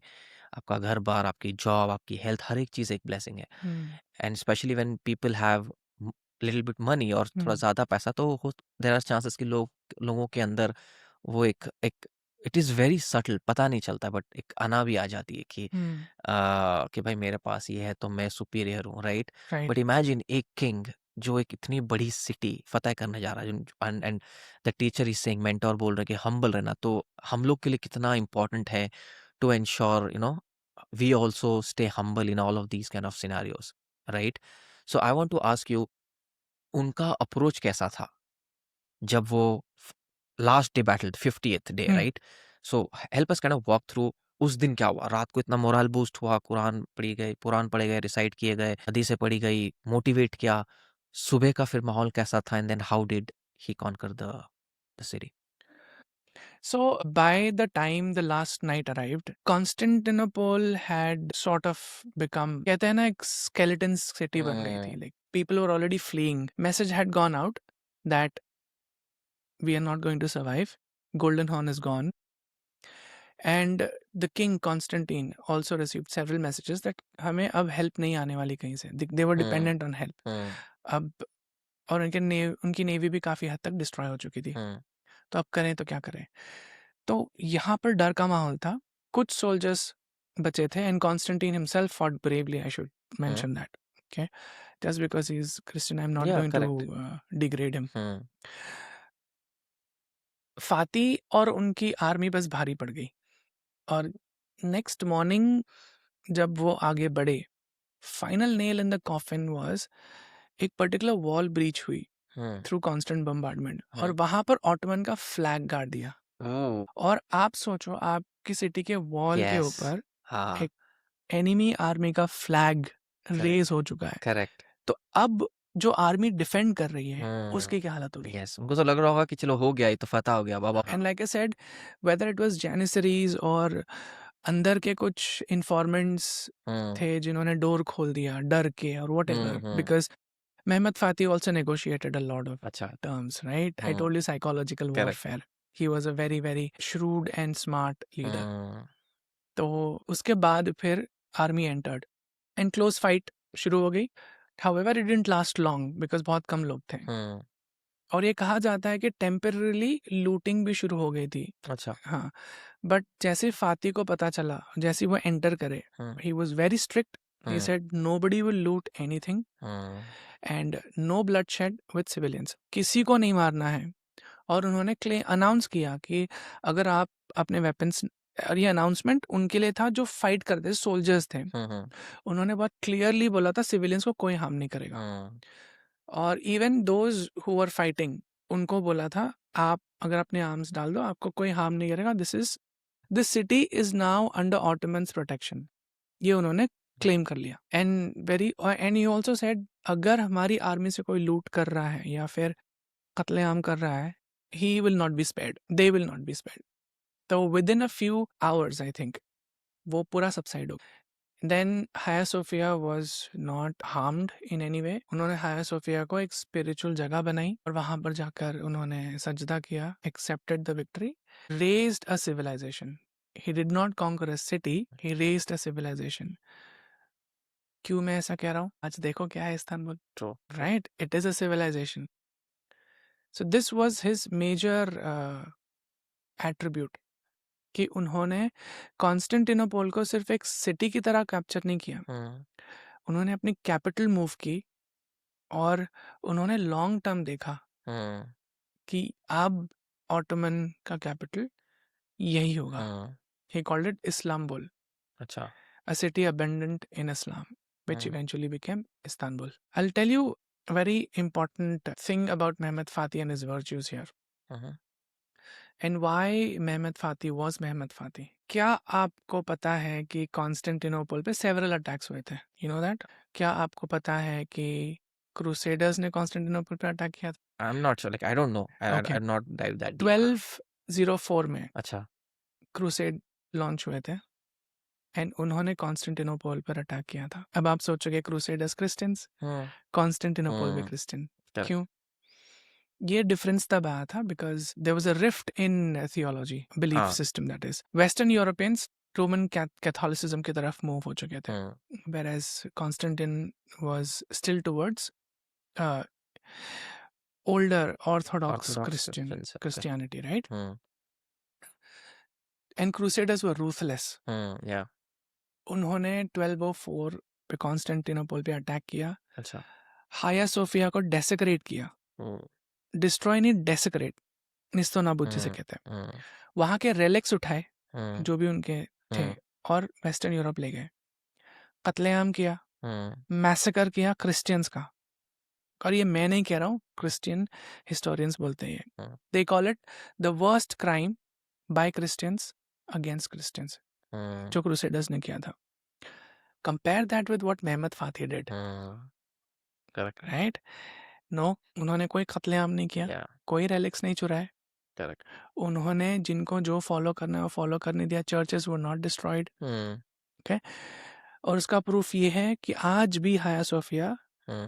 आपका घर बार, आपकी जॉब, आपकी हेल्थ, हर एक चीज़ एक ब्लेसिंग है। Hmm. And specially when people have little bit money और थोड़ा Hmm. ज़्यादा पैसा, तो देयर आर चांसेस कि लोगों के अंदर वो एक एक इट इज़ वेरी सटल, पता नहीं चलता, बट एक अना भी आ जाती है Hmm. कि भाई मेरे पास ये है तो मैं सुपीरियर हूँ, राइट? Right. बट इमेजिन एक किंग जो एक इतनी बड़ी सिटी फतह करने जा रहा है, and the teacher is saying, mentor बोल रहे हैं कि हम्बल रहना, तो हम लोग के लिए कितना इंपॉर्टेंट है to ensure we also stay humble in all of these kind of scenarios, right? So I want to ask you, उनका अप्रोच कैसा था जब वो last day battle 50th day, Hmm. Right? So help us kind of walk through, उस दिन क्या हुआ, रात को इतना मोरल बूस्ट हुआ, कुरान पढ़े गए, रिसाइट किए गए, हदीसें पढ़ी गई, मोटिवेट किया, सुबह का फिर माहौल कैसा था, and then how did he conquer the city? So by the time the last night arrived, Constantinople had sort of become, कहते हैं ना, एक skeleton city बन गई थी. Like people were already fleeing. Message had gone out that we are not going to survive. Golden Horn is gone. And the king Constantine also received several messages that हमें अब help नहीं आने वाली कहीं से. They were dependent on help. अब और उनकी नेवी भी काफी हद तक डिस्ट्रॉय हो चुकी थी. तो अब करें तो क्या करें? तो यहाँ पर डर का माहौल था. कुछ सोल्जर्स बचे थे, and Constantine himself fought bravely. I should mention that. Okay, just because he is Christian, I am not या going to correct. Degrade him. Fatih और उनकी आर्मी बस भारी पड़ गई. और नेक्स्ट मॉर्निंग जब वो आगे बढ़े, final nail in the coffin was एक पर्टिकुलर वॉल ब्रीच हुई थ्रू कांस्टेंट बम्बार्डमेंट, और वहां पर ऑटोमन का फ्लैग गाड़ दिया. और आप सोचो, आपकी सिटी के वॉल के यस, ऊपर हाँ, एक एनिमी आर्मी का फ्लैग रेज हो चुका है. करेक्ट। तो अब जो आर्मी डिफेंड कर रही है, उसकी क्या हालत होगी? यस, उनको तो लग रहा होगा कि चलो हो गया, ये तो फतह हो गया बाबा। And like I said, whether it was Janissaries और अंदर के कुछ इन्फॉर्मेंट्स थे जिन्होंने डोर खोल दिया डर के, और what ever, because Mehmet Fatih also negotiated a lot of अच्छा, terms, right? I told you psychological Correct. warfare. He was a very, very shrewd and smart leader. तो उसके बाद फिर army entered and close fight शुरू हो गई. However, it didn't last long because बहुत कम लोग थे. और ये कहा जाता है कि टेम्पररीली लूटिंग भी शुरू हो गई थी. अच्छा, हाँ, बट जैसे फाती को पता चला, जैसे वो एंटर करे, he was very strict. He said nobody will loot anything and no bloodshed with civilians. किसी को नहीं मारना है, और उन्होंने अनाउंस किया कि अगर आप अपने वेपन्स, और ये अनाउंसमेंट उनके लिए था जो फाइट करते सोल्जर्स थे। उन्होंने बहुत क्लियरली बोला था सिविलियंस को कोई हार्म नहीं करेगा। और even those who are fighting, उनको बोला था आप अगर अपने आर्म्स डाल दो, आपको कोई हार्म नहीं करेगा। This city is now under Ottomans protection, ये उन्होंने क्लेम कर लिया। एंड यू ऑल्सो सेड अगर हमारी आर्मी से कोई लूट कर रहा है या फिर कत्लेआम कर रहा है, he will not be spared, they will not be spared. तो within a few hours I think वो पूरा subside हो गया। Then Hagia Sophia was not harmed in any way. उन्होंने Hagia Sophia को एक spiritual जगह बनाई और वहाँ पर जाकर उन्होंने सजदा किया, accepted the victory, raised a civilization. He did not conquer a city, he raised a civilization. क्यों मैं ऐसा कह रहा हूँ? आज देखो क्या है Istanbul, right? It is a civilization. So this was his major attribute कि उन्होंने कॉन्स्टेंटिनोपल को सिर्फ एक सिटी की तरह कैप्चर नहीं किया, उन्होंने अपनी कैपिटल मूव की और उन्होंने लॉन्ग टर्म देखा कि अब ऑटोमन का कैपिटल यही होगा। ही कॉल्ड इट इस्लाम्बुल, अच्छा, a city abandoned in Islam, which eventually became Istanbul. I'll tell you a very important thing about Mehmet Fatih and his virtues here. And why Mehmet Fatih was Mehmet Fatih. क्या आपको पता है कि Constantinople पे several attacks हुए थे? You know that? क्या आपको पता है कि क्रूसेडर्स ने कॉन्स्टेंटिनोपल पे अटैक किया था? I'm not sure, like I don't know. Okay. I'm not dive that deep. 1204 में अच्छा, क्रूसेड लॉन्च हुए थे एंड उन्होंने कॉन्स्टेंटिनोपल पर अटैक किया था। अब आप सोचोगे क्रूसेडर्स क्रिश्चियंस, कॉन्स्टेंटिनोपल भी क्रिश्चियन, correct. क्यों? ये डिफरेंस तब आया था because there was a rift in theology, belief हाँ। System, that is western Europeans Roman Catholicism की तरफ मूव हो चुके थे, whereas Constantine was still towards older Orthodox Christianity, right? And Crusaders were ruthless. Yeah. उन्होंने 1204 पे कॉन्स्टेंटिनोपल पे attack किया, अच्छा, हाया सोफिया को डेसेक्रेट किया, डिस्ट्रॉय नहीं डेसेक्रेट, निस्तो नाबूद जिसे कहते हैं, वहाँ के रेलिक्स उठाए जो भी उनके थे और वेस्टर्न यूरोप ले गए, कत्लेआम किया, मैसेकर किया क्रिश्चियंस का। और ये मैं नहीं कह रहा हूँ, क्रिश्चियन हिस्टोरियंस बोलते हैं, they call it the worst crime by Christians against Christians, जो क्रूसेडर्स ने किया था। Compare that with what Mehmed Fatih did, correct, right? No, उन्होंने कोई कत्लेआम नहीं किया, yeah, कोई रेलिक्स नहीं चुराए, correct. उन्होंने जिनको जो फॉलो करना है वो फॉलो करने दिया, churches were not destroyed, okay? और उसका प्रूफ ये है कि आज भी हाया सोफिया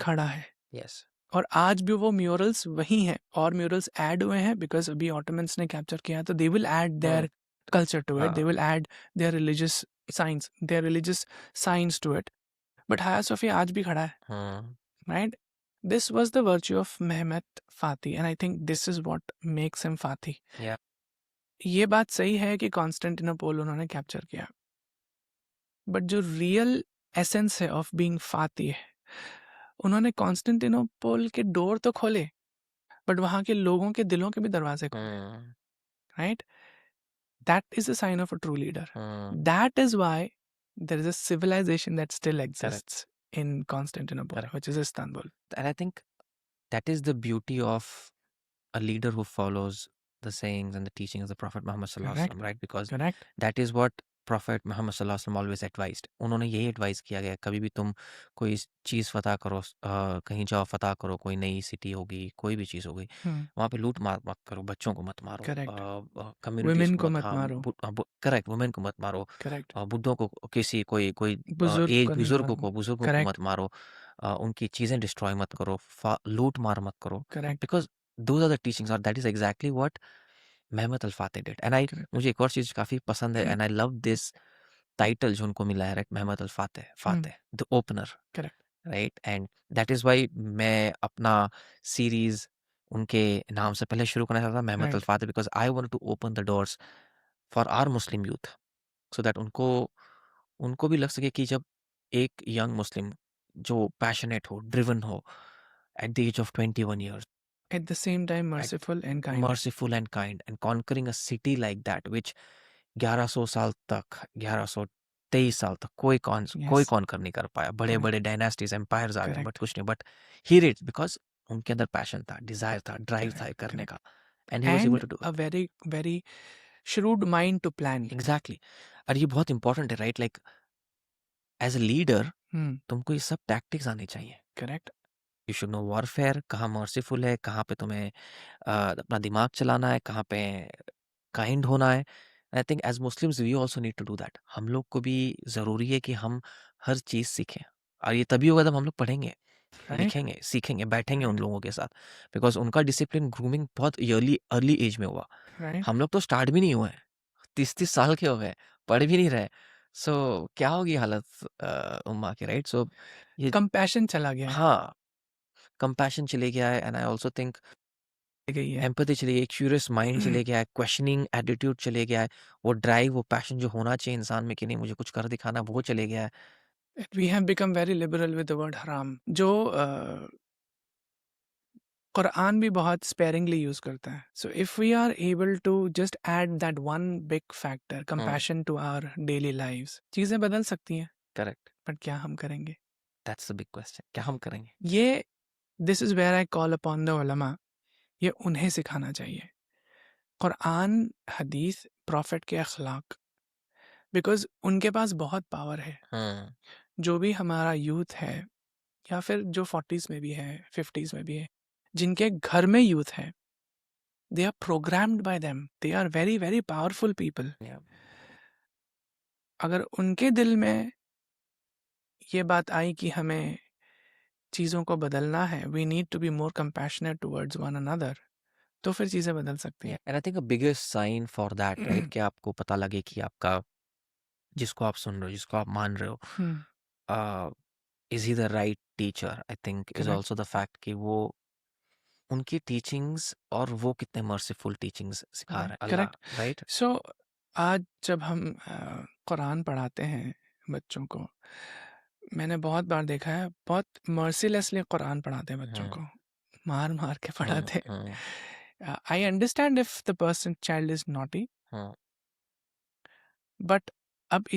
खड़ा है, Yes. और आज भी वो म्यूरल्स वही हैं, और म्यूरल्स ऐड हुए हैं बिकॉज अभी ऑटोमन्स ने कैप्चर किया है, तो they will add their culture to it, they will add their religious science to it, but Hagia Sophia आज भी खड़ा है, राइट? This was the virtue of Mehmet Fatih, and I think this is what makes him Fatih. Yeah. ये बात सही है कि कॉन्स्टेंटिनोपल उन्होंने कैप्चर किया, बट जो रियल एसेंस है ऑफ बीइंग फातिह, उन्होंने कॉन्स्टेंटिनोपल के डोर तो खोले, बट वहाँ के लोगों के दिलों के भी दरवाजे खोले, right? That is a sign of a true leader. That is why there is a civilization that still exists in Constantinople, which is Istanbul. And I think that is the beauty of a leader who follows the sayings and the teachings of the Prophet Muhammad sallallahu alaihi wasallam, right? Because Correct. that is what Prophet Muhammad sallallahu alaihi wasallam always advised. उन्होंने यही advice किया गया, कभी भी तुम कोई चीज़ फतह करो, कहीं जाओ फतह करो, कोई नई सिटी होगी, कोई भी चीज़ होगी, वहाँ पे लूट मार मत करो, बच्चों को मत मारो, कम्युनिटीज Women को मत मारो, करेक्ट, वुमेन को मत मारो, करेक्ट, बुद्धों को, किसी कोई बुजुर्ग एज को नहीं बुजुर्गों मारो, को बुजुर्गों को करेक्ट, मत मारो, उनकी चीज़ें डिस्ट्रॉय मत करो, लूट मार मत करो, correct, because those are the teachings, or that is exactly what Mehmet Al Fateh did. And correct, मुझे एक और चीज़ काफ़ी पसंद है, and I love this title जो उनको मिला है, right? Mehmet Al Fateh, the opener, correct, right? And that is why मैं अपना series उनके नाम से पहले शुरू करना चाहता था, Mehmet Al Fateh, because I wanted to open the doors for our Muslim youth, so that उनको भी लग सके कि जब एक young Muslim जो passionate हो, driven हो, at the age of 21 years, At the same time, at merciful and kind. merciful and kind, and conquering a city like that which 1100 साल तक 1123 साल तक कोई Yes, कॉन्कर नहीं कर पाया। बड़े correct, बड़े डायनास्टीज एम्पायर्स आ गए बट correct. कुछ नहीं, बट ही रिड बिकॉज उनके अंदर पैशन था, डिजायर था, ड्राइव था Correct, ये करने correct. का, and he was able And to do a it. very, very shrewd mind to plan. Exactly. और ये बहुत इंपॉर्टेंट है right, like as a leader Hmm, तुमको ये सब टैक्टिक्स आनी चाहिए। correct. You should know warfare, कहाँ मर्सीफुल है, कहाँ पे तुम्हें अपना दिमाग चलाना है, कहाँ पे काइंड होना है। I think as Muslims we also need to do that. हम लोग को भी ज़रूरी है कि हम हर चीज़ सीखें, और ये तभी होगा जब हम लोग पढ़ेंगे, Right, लिखेंगे, सीखेंगे, बैठेंगे उन right, लोगों के साथ, बिकॉज उनका डिसिप्लिन ग्रूमिंग बहुत अर्ली अर्ली एज में हुआ। right. हम लोग तो स्टार्ट भी नहीं हुए हैं, 30-30 साल के हो गए, पढ़ भी नहीं रहे। सो क्या होगी हालत उम्मा की, राइट? सो ये, Compassion चला गया है, हाँ, कंपैशन चले गया है, एंड आई ऑल्सो थिंक गई है. एम्पैथी चली गई, क्यूरियस माइंड चले गया है, क्वेश्चनिंग एटीट्यूड चले गया है, वो ड्राइव, वो पैशन जो होना चाहिए इंसान में कि नहीं मुझे कुछ कर दिखाना, वो चले गया है। We have become very liberal with the word haram, जो कुरान भी बहुत sparingly use करता है. So if we are able to just add that one big factor, compassion to our daily lives, चीजें बदल सकती हैं. करेक्ट, But क्या हम करेंगे? दैट्स द बिग क्वेश्चन, क्या हम करेंगे? ये This is where I call upon the ulama. ये उन्हें सिखाना चाहिए. कुरान, हदीस, प्रॉफिट के अखलाक, बिकॉज उनके पास बहुत पावर है. हम्म, जो भी हमारा यूथ है, या फिर जो 40s में भी है, 50s में भी है, जिनके घर में यूथ है, they are programmed by them, they are very very powerful people. Yeah, अगर उनके दिल में ये बात आई कि हमें चीज़ों को बदलना है, we need to be more compassionate towards one another, तो फिर चीज़ें बदल सकती एंड हैं. I think a biggest sign for that, right, कि आपको पता लगे कि आपका, जिसको आप सुन रहे हो, जिसको आप मान रहे हो, is he the right teacher, I think is correct. Also the fact कि वो उनकी टीचिंग्स, और वो कितने मर्सीफुल टीचिंग्स सिखा रहे हैं, अल्लाह, करेक्ट. राइट? सो आज जब हम कुरान पढ़ाते हैं बच्चों को, मैंने बहुत बार देखा है, बहुत मर्सीलेसली कुरान पढ़ाते हैं बच्चों हम्म, को, मार मार के हम्म, पढ़ाते हम्म, हैं. I understand if the person child is naughty, hmm, but अब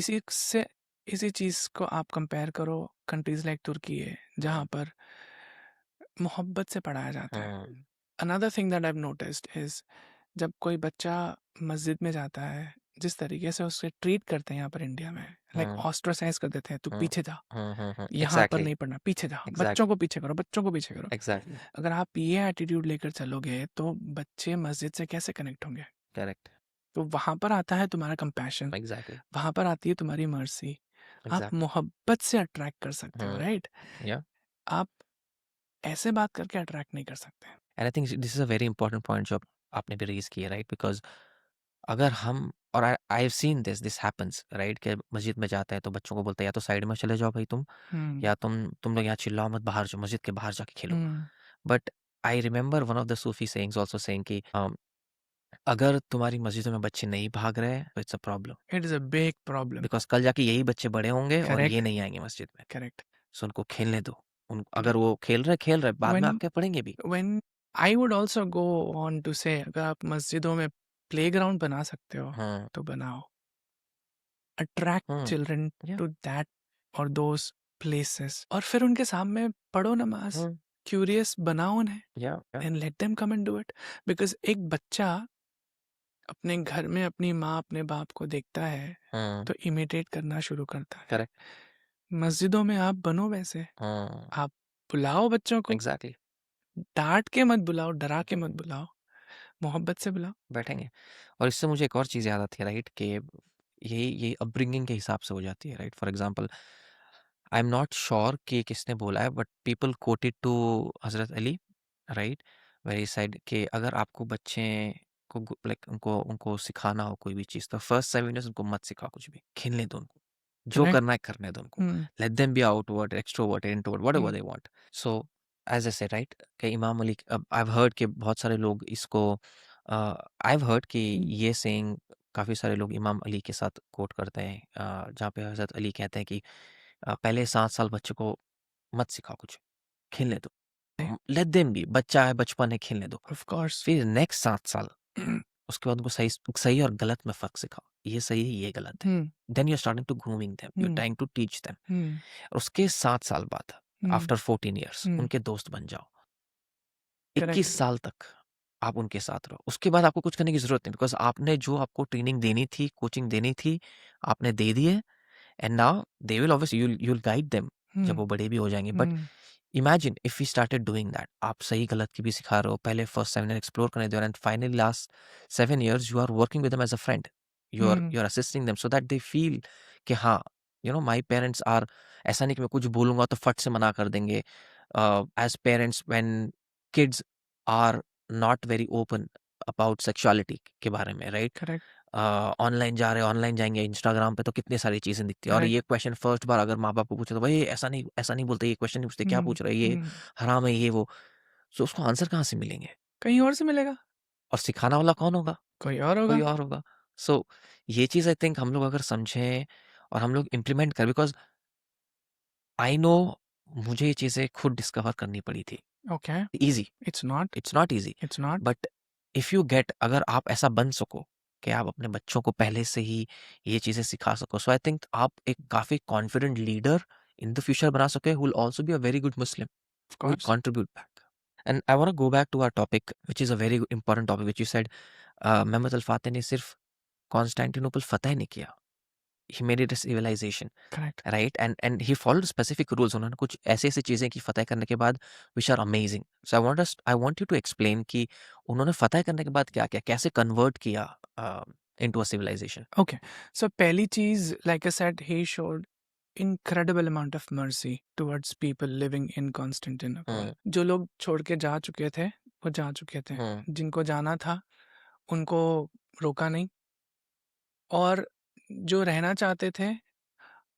इसी चीज़ को आप कंपेयर करो कंट्रीज लाइक तुर्की है, जहाँ पर मोहब्बत से पढ़ाया जाता है. Hmm, another thing that I have noticed is, जब कोई बच्चा मस्जिद में जाता है, जिस तरीके से उसे ट्रीट करते हैं यहाँ पर इंडिया में, लाइक हम्म, ऑस्ट्रासाइज कर देते हैं, तू पीछे जा, यहाँ पर एग्जैक्टली, नहीं पढ़ना, पीछे जा, बच्चों एग्जैक्टली, को पीछे करो, बच्चों को पीछे करो. एग्जैक्टली, अगर आप ये एटीट्यूड लेकर चलोगे तो बच्चे मस्जिद से कैसे कनेक्ट होंगे? करेक्ट, तो वहां पर आता है तुम्हारा कंपैशन, एग्जैक्टली, वहां पर आती है तुम्हारी मर्सी. आप एग्जैक्टली, मोहब्बत से अट्रैक्ट कर सकते हो, राइट? या, आप ऐसे बात करके अट्रैक्ट नहीं कर सकते. And I think this is a very important point जो आपने भी रेज किया, राइट? बिकॉज अगर हम, और I have seen this happens, right, कि मस्जिद में जाते हैं तो बच्चों को बोलते हैं या तो साइड में चले जाओ भाई तुम, हम्म. या तुम लोग यहाँ चिल्लाओ मत, बाहर जाओ, मस्जिद के बाहर जाके खेलो। Hmm. But I remember one of the Sufi sayings also saying कि अगर तुम्हारी मस्जिदों में बच्चे नहीं भाग रहे तो it's a problem, it is a big problem. Because कल जाके यही बच्चे बड़े होंगे और ये करेक्ट. नहीं आएंगे मस्जिद में। करेक्ट. सो उनको खेलने दो, उन अगर वो खेल रहे बाद में when आपके पढ़ेंगे भी। when I would also go on to say, अगर आप मस्जिदों में प्लेग्राउंड बना सकते हो हम्म, तो बनाओ. अट्रैक्ट हम्म, चिल्ड्रन या, टू दैट और दोस प्लेसेस, और फिर उनके सामने पढ़ो नमाज, हम्म, क्यूरियस बनाओ उन्हें, या, and let them come and do it. Because एक बच्चा अपने घर में अपनी माँ अपने बाप को देखता है तो इमिटेट करना शुरू करता है. करेक्ट, मस्जिदों में आप बनो वैसे. आप बुलाओ बच्चों को, एग्जैक्टली, डांट के मत बुलाओ, डरा के मत बुलाओ, मोहब्बत से बुलाओ. बैठेंगे। और इससे मुझे एक और चीज़ याद आती है, राइट, कि यही अपब्रिंगिंग के हिसाब से हो जाती है, right? For example, I am not sure कि किसने बोला है, but people coated to Hazrat Ali, right, very side, कि अगर आपको बच्चे को लाइक उनको उनको सिखाना हो कोई भी चीज़, तो फर्स्ट 7 इयर्स उनको मत सिखाओ कुछ भी, खेलने दो उनको, जो करेक्ट. करना है करने दो उनको, hmm. Let them be outward, extrovert, introvert, whatever hmm. They want. So as I say, right, कि इमाम अली, अब आई हैव हर्ड कि बहुत सारे लोग इसको, आई हैव हर्ड कि ये सेइंग काफ़ी सारे लोग इमाम अली के साथ कोट करते हैं, जहाँ पे हजरत अली कहते हैं कि पहले 7 साल बच्चे को मत सिखाओ कुछ, खेलने दो, लेट देम बी, बच्चा है, बचपन है, खेलने दो। Of course. फिर नेक्स्ट 7 साल उसके बाद उनको सही और गलत में फ़र्क सिखाओ। ये सही है, ये गलत है। Then you are starting to grooming them, you are trying to teach them. और उसके 7 साल बाद आफ्टर 14 इयर्स उनके दोस्त बन जाओ। 21 साल तक आप उनके साथ रहो। उसके बाद आपको कुछ करने की ज़रूरत नहीं, बिकॉज़ आपने जो आपको ट्रेनिंग देनी थी, कोचिंग देनी थी, आपने दे दी है। And now they will obviously you will guide them जब वो बड़े भी हो जाएँगे। But imagine if we started doing that, आप सही गलत की भी सिखा रहे हो, पहले फर्स्ट 7 ईयर एक्सप्लोर करने दो, and finally last 7 years you are working with them as a friend, you are assisting them so that they feel कि हाँ, you know my parents are, ऐसा नहीं कि मैं कुछ बोलूंगा तो फट से मना कर देंगे। As parents when kids are not very open about sexuality के बारे में, राइट? करेक्ट। ऑनलाइन जा रहे हैं, ऑनलाइन जाएंगे, इंस्टाग्राम पे तो कितनी सारी चीजें दिखती है, और ये क्वेश्चन फर्स्ट बार अगर माँ बाप को पूछे तो भाई ऐसा नहीं बोलते, ये क्वेश्चन नहीं पूछते, क्या पूछ रहे हैं ये, हराम है ये वो। सो उसको आंसर कहाँ से मिलेंगे? कहीं और से मिलेगा, और सिखाने वाला कौन होगा? कोई और होगा। कोई और होगा। सो ये चीज आई थिंक हम लोग अगर समझें और हम लोग इम्प्लीमेंट करें, बिकॉज आई नो मुझे ये चीजें खुद डिस्कवर करनी पड़ी थी। Okay. Easy, it's not. It's not easy, it's not. But if you get, अगर आप ऐसा बन सको कि आप अपने बच्चों को पहले से ही ये चीजें सिखा सको, सो आई थिंक आप एक काफी confident leader in the future बना सके, who will also be a very good Muslim, of who will course. contribute back. And I want to go back to our topic, which is a very important topic, which you said, Mehmet Al-Fateh ने सिर्फ Constantinople फतेह नहीं किया, he made it a civilization, correct. right? And he followed specific rules. उन्होंने कुछ ऐसे ऐसे चीजें की फतेह करने के बाद which are amazing. So I want you to explain कि उन्होंने फतेह करने के बाद क्या किया, कैसे कन्वर्ट किया into a civilization. Okay, so पहली चीज, like I said, he showed incredible amount of mercy towards people living in Constantinople. जो लोग छोड़ के जा चुके थे वो जा चुके थे, जिनको जाना था उनको रोका नहीं, और जो रहना चाहते थे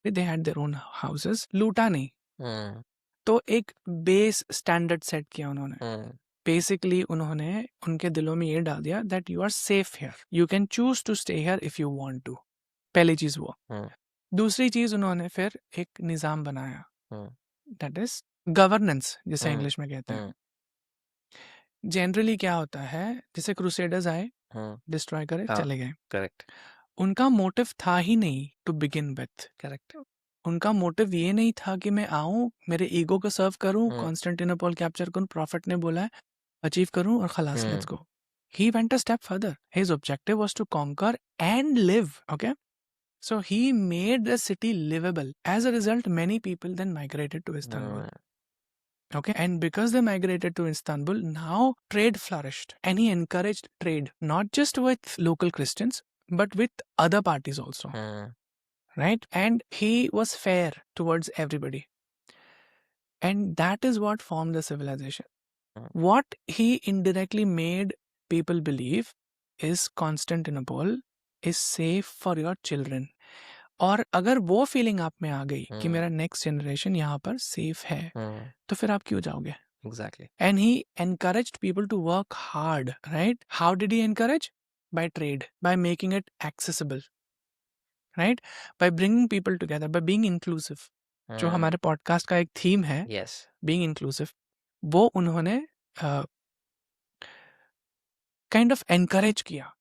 they had their own houses, लूटा नहीं। तो एक बेस स्टैंडर्ड सेट किया उन्होंने। बेसिकली उन्होंने उनके दिलों में ये डाल दिया that you are safe here, you can choose to stay here if you want to. पहली चीज वो। दूसरी चीज उन्होंने फिर एक निजाम बनाया, दैट इज गवर्नेंस, जिसे इंग्लिश में कहते हैं। जनरली क्या होता है, जैसे क्रूसेडर्स आए, डिस्ट्रॉय करे, चले गए। करेक्ट, उनका मोटिव था ही नहीं टू बिगिन विथ। करेक्ट। उनका मोटिव ये नहीं था कि मैं आऊं, मेरे ईगो को सर्व करूं, कॉन्स्टेंटिनोपल कैप्चर करूं, प्रॉफिट ने बोला है, अचीव करूं और खलास, let's go. He went a step further. His objective was to conquer and live. Okay? So he made the city livable. As a result, many people then migrated to Istanbul. Okay? And because they migrated to Istanbul, now trade flourished. And he encouraged trade, not just with local Christians, but with other parties also. Right? And he was fair towards everybody. And that is what formed the civilization. What he indirectly made people believe is Constantinople is safe for your children. और अगर वो feeling आप में आ गई कि मेरा next generation यहाँ पर सेफ है, तो फिर आप क्यों जाओगे? Exactly. And he encouraged people to work hard, right? How did he encourage? By trade, by making it accessible, right? By bringing people together, by being inclusive. जो हमारे पॉडकास्ट का एक थीम है, Yes. being inclusive, वो उन्होंने kind of encourage किया।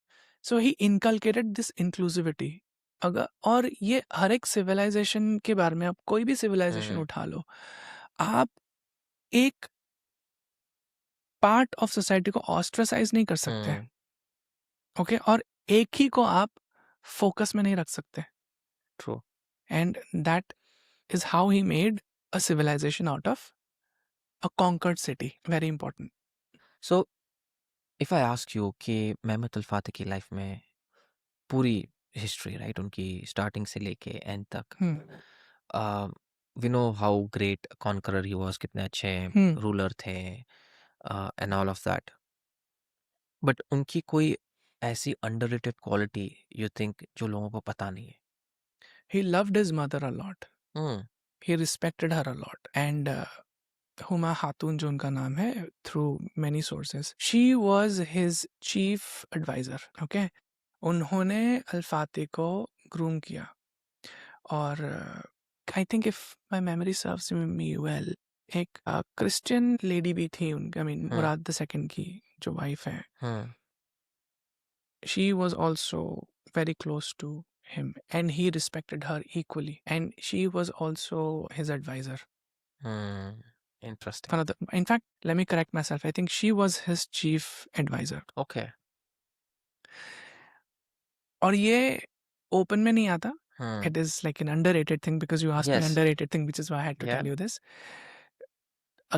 सो ही inculcated this inclusivity. अगर, और ये हर एक सिविलाइजेशन के बारे में, आप कोई भी सिविलाइजेशन उठा लो, आप एक पार्ट ऑफ सोसाइटी को ऑस्ट्रेसाइज नहीं कर सकते, ओके? और एक ही को आप फोकस में नहीं रख सकते। True. And that is how he made a civilisation out of a conquered city. Very important. So if I ask you कि मेहमत अल-फातह की लाइफ में पूरी हिस्ट्री, राइट, उनकी स्टार्टिंग से लेके एंड तक, we know how great conqueror he was, कितने अच्छे रूलर थे and all of that, but उनकी कोई ऐसी अंडररेटेड क्वालिटी यू थिंक जो लोगों को पता नहीं है? He loved his mother a lot, he respected her a lot, and Huma Khatun जो उनका नाम है, through many sources, she was his chief adviser. Okay? उन्होंने अल-फातिह को ग्रूम किया, और I think if my memory serves me well, एक Christian lady भी थी उनका, I mean hmm Murad the second की जो वाइफ है, hmm she was also very close to him and he respected her equally and she was also his advisor. Interesting. One of the, in fact, let me correct myself, I think she was his chief advisor. Okay. और ये open में नहीं आता, हम्म. it is like an underrated thing because you asked me an Yes. underrated thing, which is why I had to Yeah. tell you this.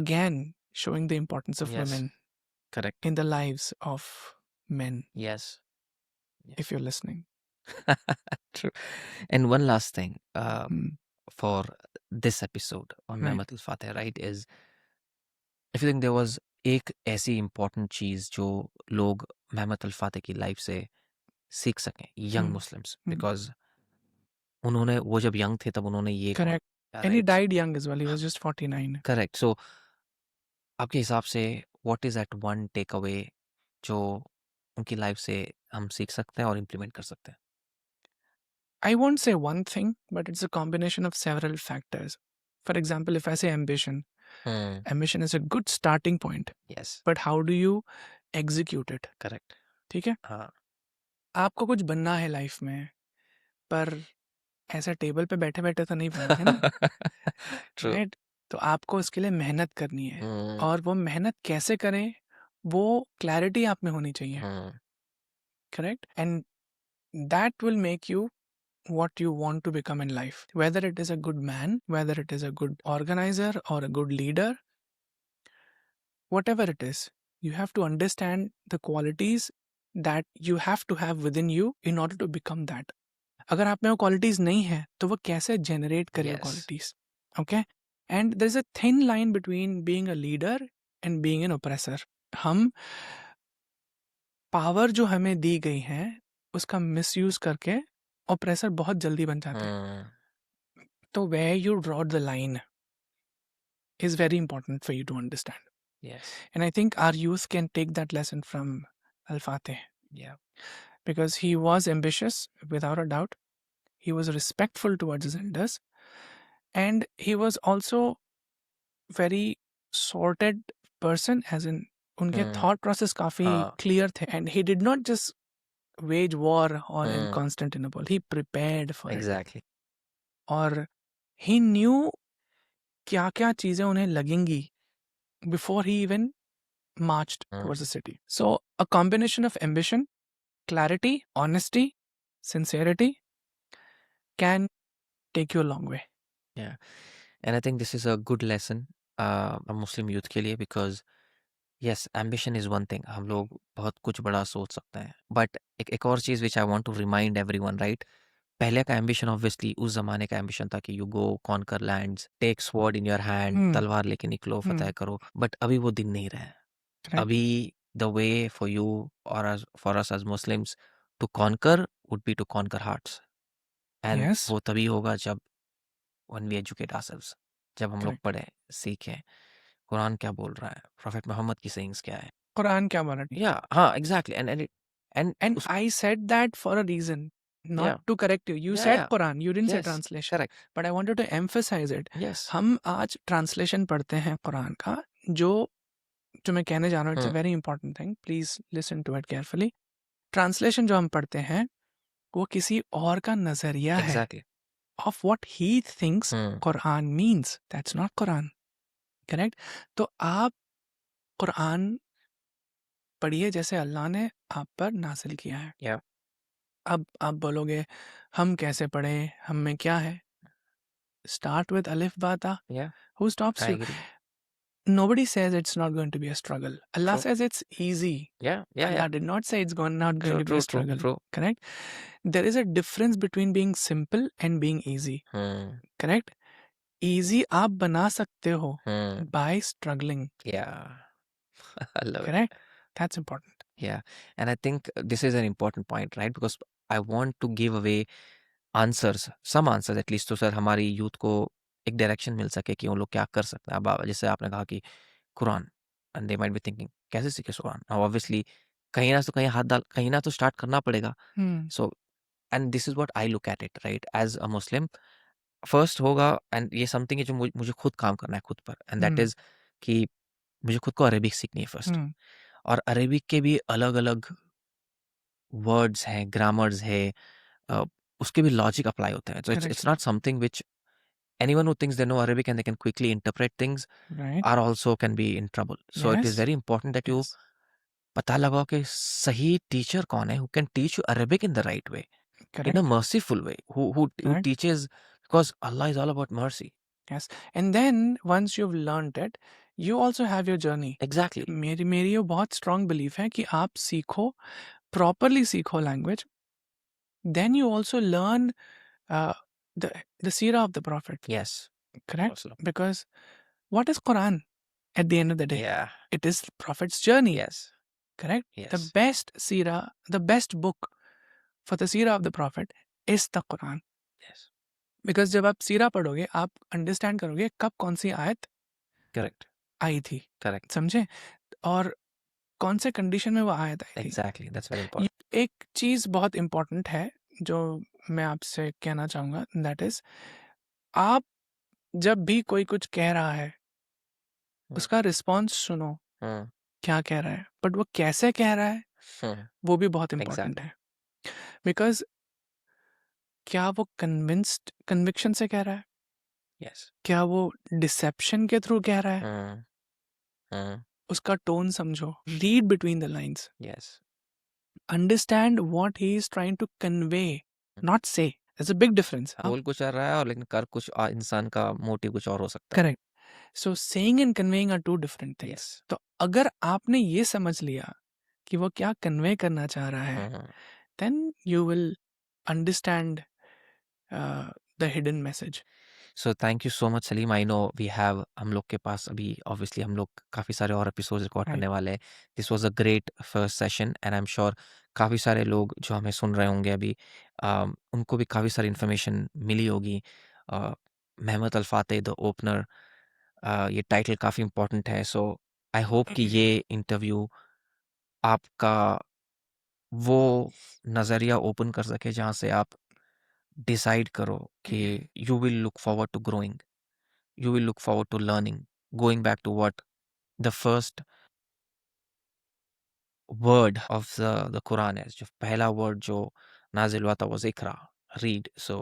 Again, showing the importance of Yes. women Correct. in the lives of men, Yes. if you're listening. True. And one last thing Hmm. for this episode on Right. Mehmet al-Fateh, right, is if you think there was एक ऐसी important चीज जो लोग मेहमत अल-फातेह की life से सीख सकें, young Hmm. Muslims, Hmm. Because उन्होंने वो जब यंग थे तब उन्होंने ये Correct. किया, And he right? died young as well. He was just 49. Correct. So आपके हिसाब से what is that one take away जो उनकी लाइफ से हम सीख सकते हैं और इम्प्लीमेंट कर सकते I won't say one thing, but it's a combination of several factors. For example, if I say ambition, हैं? ambition is a good starting point, yes. but how do you execute it? Correct. ठीक है? हाँ. आपको कुछ बनना है life में, पर ऐसे टेबल पे बैठे-बैठे तो नहीं बनोगे ना, ट्रू. राइट? तो आपको उसके लिए मेहनत करनी है हम्म और वो मेहनत कैसे करें, वो क्लैरिटी आप में होनी चाहिए, hmm correct? And that will make you what you want to become in life, whether it is a good man, whether it is a good organizer or a good leader, whatever it is, you have to understand the qualities that you have to have within you in order to become that. अगर आप में वो qualities नहीं है तो वो कैसे generate करे वो Yes. qualities, okay? And there's a thin line between being a leader and being an oppressor. हम पावर जो हमें दी गई है उसका मिसयूज करके ऑपरेसर बहुत जल्दी बन जाते हैं. हम्म तो where you draw the line is very important for you to understand. Yes. And I think our youth can take that lesson from Al Fateh या. because he was ambitious without a doubt. He was respectful towards his elders and he was also very sorted person, as in उनके हम्म thought process काफी हाँ. clear थे and he did not just wage war or in hmm Constantinople. He prepared for it exactly. और he knew क्या क्या चीजें उन्हें लगेंगी before he even marched towards the city. So a combination of ambition, clarity, honesty, sincerity can take you a long way. Yeah. And I think this is a good lesson a Muslim youth के लिए, because yes, ambition is one thing. हम लोग बहुत कुछ बड़ा सोच सकते हैं, but एक और चीज़ which I want to remind everyone, right? पहले का ambition obviously उस जमाने का ambition था कि you go conquer lands, take sword in your hand, Hmm. तलवार लेके निकलो, फतेह करो. But अभी वो दिन नहीं रहे. Correct? अभी the way for you or for us as Muslims to conquer would be to conquer hearts. And Yes. वो तभी होगा जब when we educate ourselves, जब हम लोग Correct. पढ़ें, सीखें, कुरान क्या बोल रहा है, प्रॉफेट मोहम्मद की sayings क्या है. Quran क्या बोला? Yeah, हाँ, exactly. And And I said that for a reason, not yeah, to correct you. You yeah, said yeah. Quran, you didn't say Yes, translation. correct. But I wanted to emphasize it. Yes. हम आज translation पढ़ते हैं कुरान का, जो मैं कहने जा रहा हूँ, it's a very important thing. Please listen to it carefully. Translation जो हम पढ़ते हैं, वो किसी और का नजरिया है Exactly. of what he thinks Quran means. That's not Quran. Correct? तो आप कुरान पढ़िए जैसे अल्लाह ने आप पर नाजिल किया है. Yeah. अब आप बोलोगे हम कैसे पढ़ें, हम में क्या है? Start with alif ba ta. Yeah. Who stops I you? agree. Nobody says it's not going to be a struggle. Allah True. says it's easy. Yeah, yeah, Allah yeah. did not say it's not going True, to be true, a true, struggle. true. Correct? There is a difference between being simple and being easy. Correct? Easy आप बना सकते हो by struggling. Yeah. I love it. Correct? That's important. Yeah. And I think this is an important point, right? Because I want to give away answers, some answers at least, तो sir हमारी youth को एक direction मिल सके कि वो लोग क्या कर सकते हैं. अब जैसे आपने कहा कि Quran, and they might be thinking कैसे सीखे कुरान. नाउ ऑब्वियसली कहीं ना तो कहीं हाथ डाल, कहीं ना तो स्टार्ट करना पड़ेगा. Hmm. So, and this is what I look at it, right? As a Muslim, first होगा एंड ये समथिंग है जो मुझे खुद काम करना है खुद पर एंड दैट हुँ, इज़ कि मुझे खुद को अरेबिक सीखनी है फर्स्ट। हुँ, और अरेबिक के भी अलग-अलग वर्ड्स हैं, ग्रामर्स है, अ, उसके भी लॉजिक अप्लाई होते हैं। So it's correct, it's not something which anyone who thinks they know Arabic and they can quickly interpret things right, are also can be in trouble. So it is yes, very important that you yes, पता लगाओ कि सही teacher कौन है who can teach you Arabic in the right way, in a correct, merciful way, who right, teaches because Allah is all about mercy. Yes and then once you've learnt it, you also have your journey. Exactly. मेरी मेरी ये बहुत strong belief है कि आप सीखो, properly सीखो language, then you also learn uh, the the seerah of the prophet, Yes. correct? Awesome. Because what is Quran at the end of the day? Yeah. It is the prophet's journey, Yes. correct? The Yes. best seerah, the best book for the seerah of the prophet is the Quran. Yes. Because जब आप सीरा पढ़ोगे आप understand करोगे कब कौन सी आयत Correct. आई थी, Correct. समझे, और कौन से कंडीशन में वो आयत आई थी. Exactly. That's very ये important. एक चीज बहुत इंपॉर्टेंट है जो मैं आपसे कहना चाहूंगा, दैट इज आप जब भी कोई कुछ कह रहा है Hmm. उसका रिस्पॉन्स सुनो, Hmm. क्या कह रहा है, बट वो कैसे कह रहा है Hmm. वो भी बहुत इंपॉर्टेंट Exactly. है. बिकॉज क्या वो कन्विंस्ड कन्विक्शन से कह रहा है, Yes. क्या वो डिसेप्शन के थ्रू कह रहा है, Hmm. Hmm. उसका टोन समझो, read between the lines, Yes. understand what he is trying to convey, not say. There's a big difference. बोल कुछ आ रहा है और लेकिन कर कुछ इंसान का मोटिव कुछ और हो सकता है. Correct. So saying and conveying are two different things. Yes. तो अगर आपने ये समझ लिया कि वो क्या कन्वे करना चाह रहा है, Hmm. then you will understand the hidden message. So thank you so much Salim. I know we have हम लोग के पास अभी ऑब्वियसली हम लोग काफ़ी सारे और एपिसोड्स रिकॉर्ड Right. करने वाले हैं. This was a great first session and I am sure काफ़ी सारे लोग जो हमें सुन रहे होंगे अभी उनको भी काफ़ी सारी इन्फॉर्मेशन मिली होगी. महमद अल्फाते द ओपनर, ये टाइटल काफ़ी इम्पोर्टेंट है. सो आई होप कि ये इंटरव्यू आपका वो नज़रिया ओपन कर सके जहाँ से आप डिसाइड करो कि you will look forward to growing, you will look forward to learning, going back to what the first word of the Quran is. जो पहला word जो नाजिल हुआ था was Iqra, read. So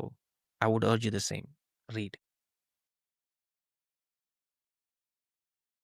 I would urge you the same, read.